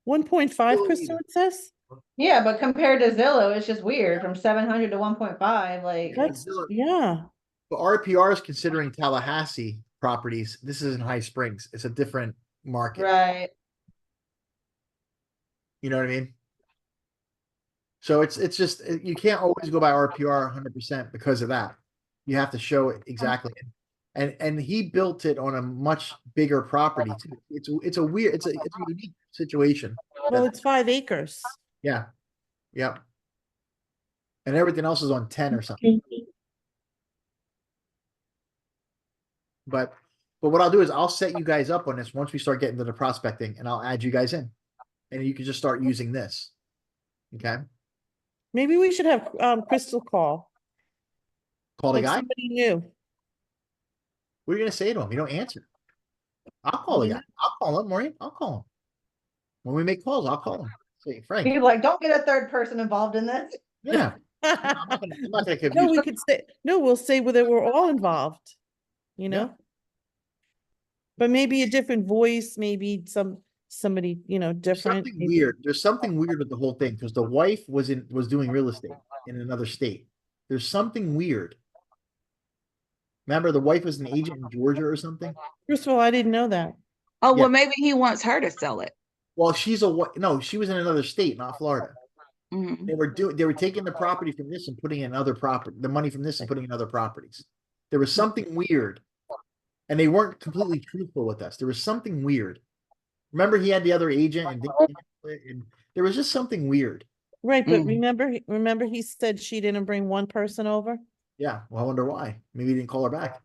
1.5, Crystal, it says? Yeah, but compared to Zillow, it's just weird from 700 to 1.5, like. That's, Zillow- yeah. But RPR is considering Tallahassee properties. This is in High Springs. It's a different market. Right. You know what I mean? So it's just, you can't always go by RPR 100% because of that. You have to show it exactly. And he built it on a much bigger property too. It's a unique situation. Well, it's 5 acres. Yeah. Yep. And everything else is on 10 or something. But what I'll do is I'll set you guys up on this once we start getting to the prospecting, and I'll add you guys in. And you can just start using this. Okay. Maybe we should have Crystal call. Call the Like guy. somebody new. What are you gonna say to him? You don't answer. I'll call the guy. I'll call him, Maureen. I'll call him. When we make calls, I'll call him. Say, Frank. People like, don't get a third person involved in this. Yeah. I'm not gonna confuse. No, we could say, no, we'll say whether we're all involved, you know? But maybe a different voice, maybe somebody, different. Something maybe- weird. There's something weird with the whole thing because the wife was doing real estate in another state. There's something weird. Remember, the wife was an agent in Georgia or something. First of all, I didn't know that. Oh, Yeah. well, maybe he wants her to sell it. Well, she was in another state, not Florida. Mhm. They were taking the property from this and putting in other property, the money from this and putting in other properties. There was something weird. And they weren't completely truthful with us. There was something weird. Remember, he had the other agent and there was just something weird. Right, but Mm. remember he said she didn't bring one person over? Yeah. Well, I wonder why. Maybe he didn't call her back.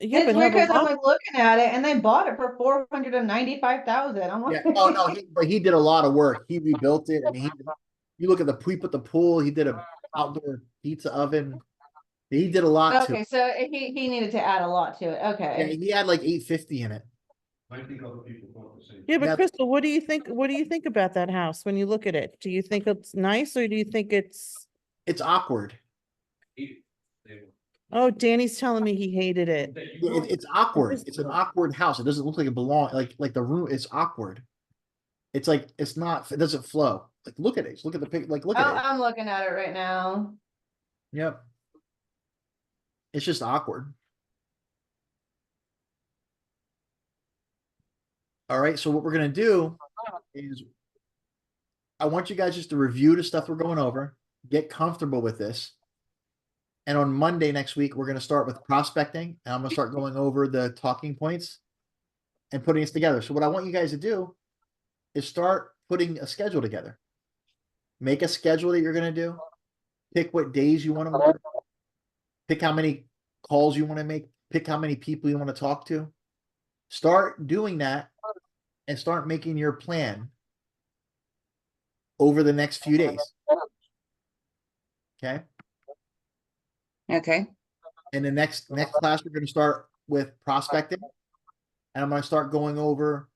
Yeah, It's but weird have a because I'm lot- like looking at it and they bought it for 495,000. I'm like. Yeah. Oh no, but he did a lot of work. He rebuilt it. I mean, you look at he put the pool. He did a outdoor pizza oven. He did a lot to Okay, it. so he needed to add a lot to it. Yeah, Okay. he had like 850 in it. I think other people thought the same. Yeah, but Yeah. Crystal, what do you think about that house when you look at it? Do you think it's nice or do you think it's, It's awkward. oh, Danny's telling me he hated it. It's awkward. It's an awkward house. It doesn't look like it belongs. Like the room is awkward. It's like it's not. It doesn't flow. Like look at it. Look at the pic. Like look at it. I'm looking at it right now. Yep. It's just awkward. All right. So what we're gonna do is, I want you guys just to review the stuff we're going over, get comfortable with this. And on Monday next week, we're gonna start with prospecting, and I'm gonna start going over the talking points and putting this together. So what I want you guys to do is start putting a schedule together. Make a schedule that you're gonna do. Pick what days you want to work. Pick how many calls you want to make. Pick how many people you want to talk to. Start doing that and start making your plan over the next few days. Okay. Okay. In the next class, we're going to start with prospecting. And I'm going to start going over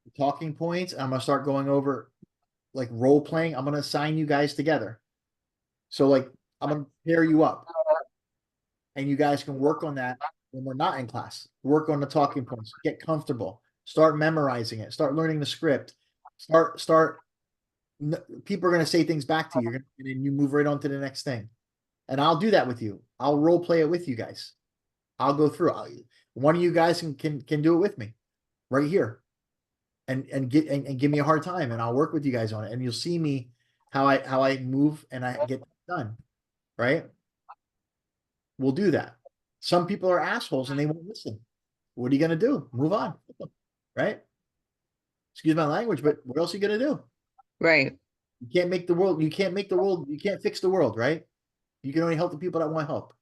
the talking points. I'm going to start going over like role playing. I'm going to assign you guys together. So like, I'm going to pair you up. And you guys can work on that when we're not in class. Work on the talking points. Get comfortable. Start memorizing it. Start learning the script. People are going to say things back to you, and then you move right on to the next thing. And I'll do that with you. I'll role play it with you guys. I'll go through. One of you guys can do it with me right here, and give me a hard time, and I'll work with you guys on it. And you'll see me how I move and I get done, right? We'll do that. Some people are assholes and they won't listen. What are you gonna do? Move on, right? Excuse my language, but what else are you gonna do? Right. You can't make the world, you can't make the world, you can't fix the world, right? You can only help the people that want help.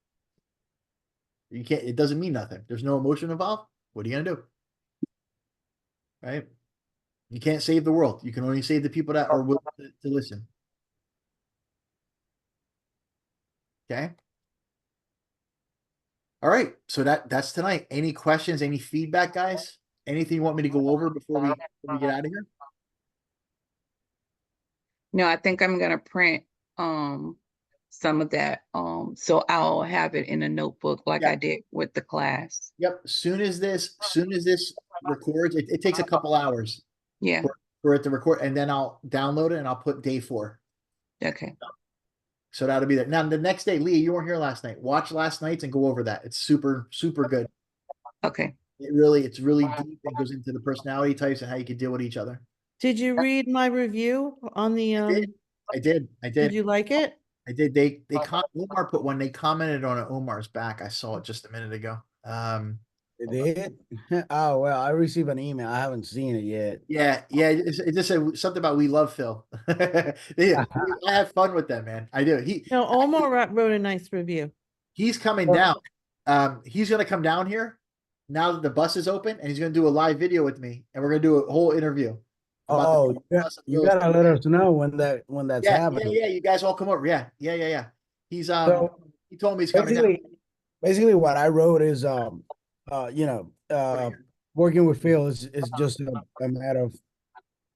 You can't, it doesn't mean nothing. There's no emotion involved. What are you gonna do? Right? You can't save the world. You can only save the people that are willing to listen. Okay. All right. So that's tonight. Any questions, any feedback, guys? Anything you want me to go over before we get out of here? No, I think I'm gonna print some of that. So I'll have it in a notebook like Yeah. I did with the class. Yep. Soon as this records, it takes a couple hours Yeah. for it to record, and then I'll download it and I'll put day 4. Okay. So that'll be there. Now the next day, Leah, you weren't here last night. Watch last night's and go over that. It's super, super good. Okay. It's really deep and goes into the personality types and how you can deal with each other. Did you read my review on the, I did. did you like it? I did. Omar put one, they commented on it. Omar's back. I saw it just a minute ago. It did? Oh, well, I received an email. I haven't seen it yet. Yeah. It just said something about we love Phil. I have fun with that, man. I do. No, Omar wrote a nice review. He's coming down. He's gonna come down here now that the bus is open, and he's gonna do a live video with me, and we're gonna do a whole interview. Oh, you gotta let us know when that's happening. Yeah. You guys all come over. Yeah. He's So, he told me he's coming down. basically what I wrote is working with Phil is just a matter of,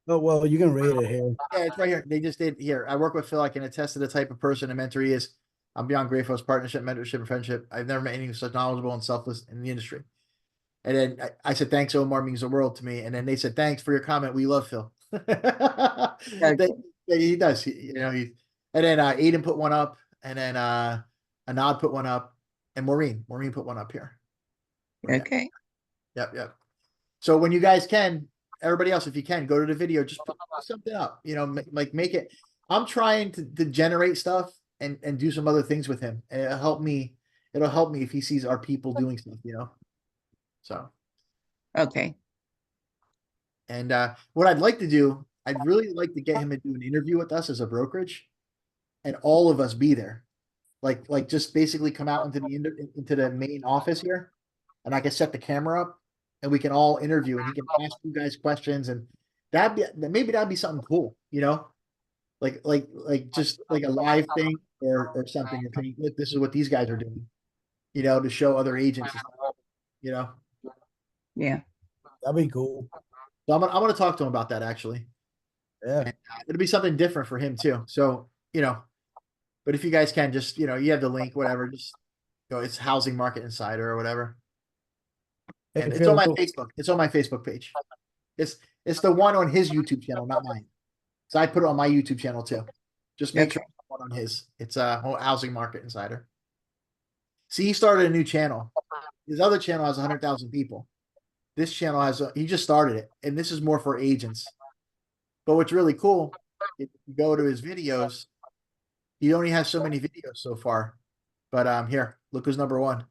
oh, well, you can read it here. Yeah, it's right here. They just did here. I work with Phil. I can attest to the type of person and mentor he is. I'm beyond grateful for his partnership, mentorship, and friendship. I've never met anyone so knowledgeable and selfless in the industry. And then I said, thanks, Omar, means the world to me. And then they said, thanks for your comment. We love Phil. He does. And then Aiden put one up, and then Anad put one up, and Maureen put one up here. Okay. Yep. So when you guys can, everybody else, if you can, go to the video, just put something up, make it. I'm trying to generate stuff and do some other things with him. And it'll help me if he sees our people doing stuff, So. Okay. And what I'd like to do, I'd really like to get him to do an interview with us as a brokerage, and all of us be there. Like just basically come out into the main office here, and I can set the camera up, and we can all interview, and he can ask you guys questions, and maybe that'd be something cool, like just like a live thing or something. Look, this is what these guys are doing, to show other agents, Yeah. That'd be cool. So I'm gonna talk to him about that actually. Yeah. And it'll be something different for him too. So, but if you guys can just, you have the link, whatever, just it's Housing Market Insider or whatever. And it's on my Facebook. It's on my Facebook page. It's the one on his YouTube channel, not mine. So I put it on my YouTube channel too. Just make sure it's one on his. It's Housing Market Insider. See, he started a new channel. His other channel has 100,000 people. This channel he just started it, and this is more for agents. But what's really cool, if you go to his videos, he only has so many videos so far. But here, look who's number 1.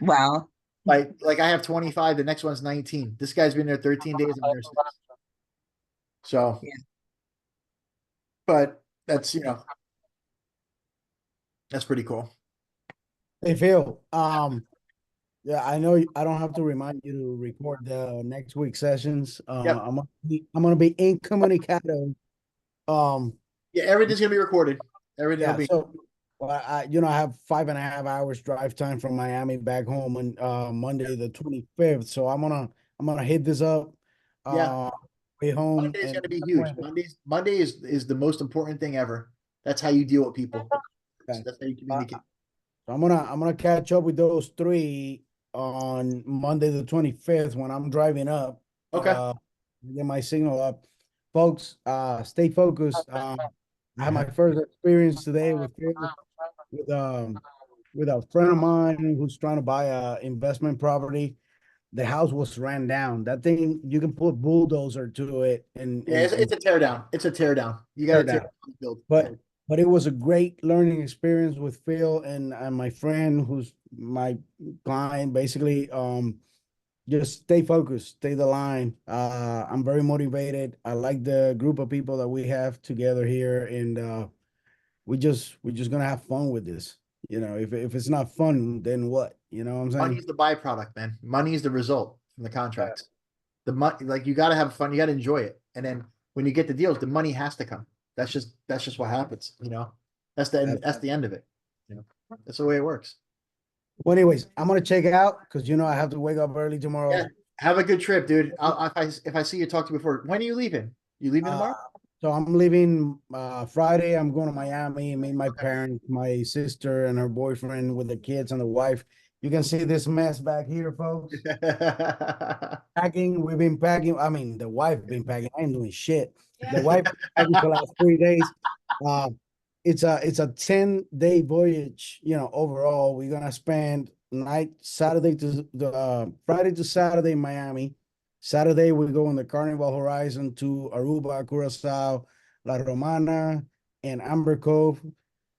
Wow. Like I have 25, the next one's 19. This guy's been there 13 days. I'm there 6. So, Yeah. But that's that's pretty cool. Hey, Phil, yeah, I know I don't have to remind you to record the next week's sessions. Yep. I'm gonna be incommunicado. Yeah, everything's gonna be recorded. Everything will be. So, well, I have 5.5 hours drive time from Miami back home on Monday the 25th. So I'm gonna hit this up. Way home. Monday's gonna be huge. Monday is the most important thing ever. That's how you deal with people. Okay. That's how you communicate. So I'm gonna catch up with those 3 on Monday the 25th when I'm driving up. Okay. Get my signal up, folks. Stay focused. I had my first experience today with a friend of mine who's trying to buy a investment property. the house was ran down. That thing, you can put bulldozer to it and, Yeah, it's a tear down. It's a tear down. You gotta tear down. down the build. But but it was a great learning experience with Phil and my friend who's my client. Basically, just stay focused, stay the line. I'm very motivated. I like the group of people that we have together here, and we're just gonna have fun with this. You know, if it's not fun, then what? You know what I'm saying? Money's the byproduct, man. Money is the result from the contracts. The money, like you gotta have fun, you gotta enjoy it. And then when you get the deals, the money has to come. That's just what happens, you know? That's the end of it. You know, that's the way it works. Well, anyways, I'm gonna check out because I have to wake up early tomorrow. Yeah. Have a good trip, dude. If I see you talk to you before, when are you leaving? You leaving tomorrow? So I'm leaving Friday. I'm going to Miami, meet my parents, my sister and her boyfriend with the kids and the wife. You can see this mess back here, folks. Packing, we've been packing. I mean, the wife been packing. I ain't doing shit. The wife been packing for the last 3 days. It's a 10-day voyage, overall. We're gonna spend Friday to Saturday in Miami. Saturday we go on the Carnival Horizon to Aruba, Curacao, La Romana, and Amber Cove.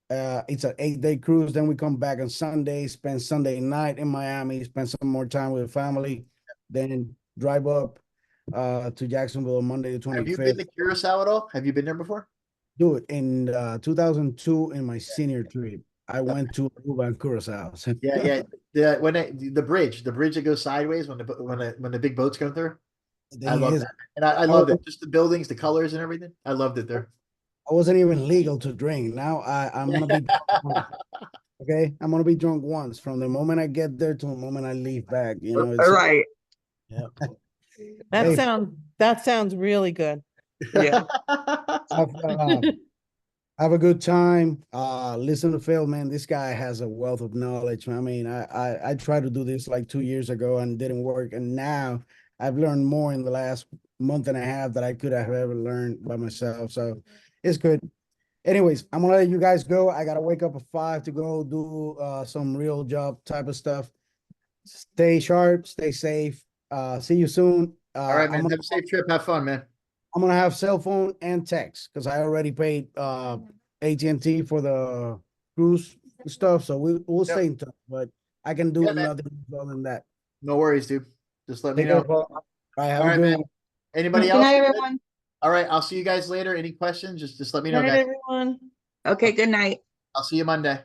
It's an 8-day cruise. Then we come back on Sunday, spend Sunday night in Miami, spend some more time with family, then drive up to Jacksonville on Monday the 25th. Have you been to Curacao at all? Have you been there before? Dude, in 2002, in my senior trip, I went to Aruba and Curacao. Yeah. The bridge that goes sideways when the big boats come through. I love that. And I loved it. Just the buildings, the colors and everything. I loved it there. I wasn't even legal to drink. Now I'm gonna be okay. I'm gonna be drunk once from the moment I get there to the moment I leave back. It's Right. yeah. That Hey. sounds really good. Yeah. Have a good time. Listen to Phil, man. This guy has a wealth of knowledge. I mean, I tried to do this like 2 years ago and didn't work, and now I've learned more in the last month and a half that I could have ever learned by myself. So it's good. Anyways, I'm gonna let you guys go. I gotta wake up at 5 to go do some real job type of stuff. Stay sharp, stay safe. See you soon. All right, man. Have a safe trip. Have fun, man. I'm gonna have cell phone and text because I already paid AT&T for the cruise stuff. So we'll stay in touch, but I can do nothing other than that. No worries, dude. Just let me Take know. care, Paul. All right, have All a right, good man. one. Anybody Good else? night, everyone. All right, I'll see you guys later. Any questions? Just let me know, Good night, guys. everyone. Okay, good night. I'll see you Monday.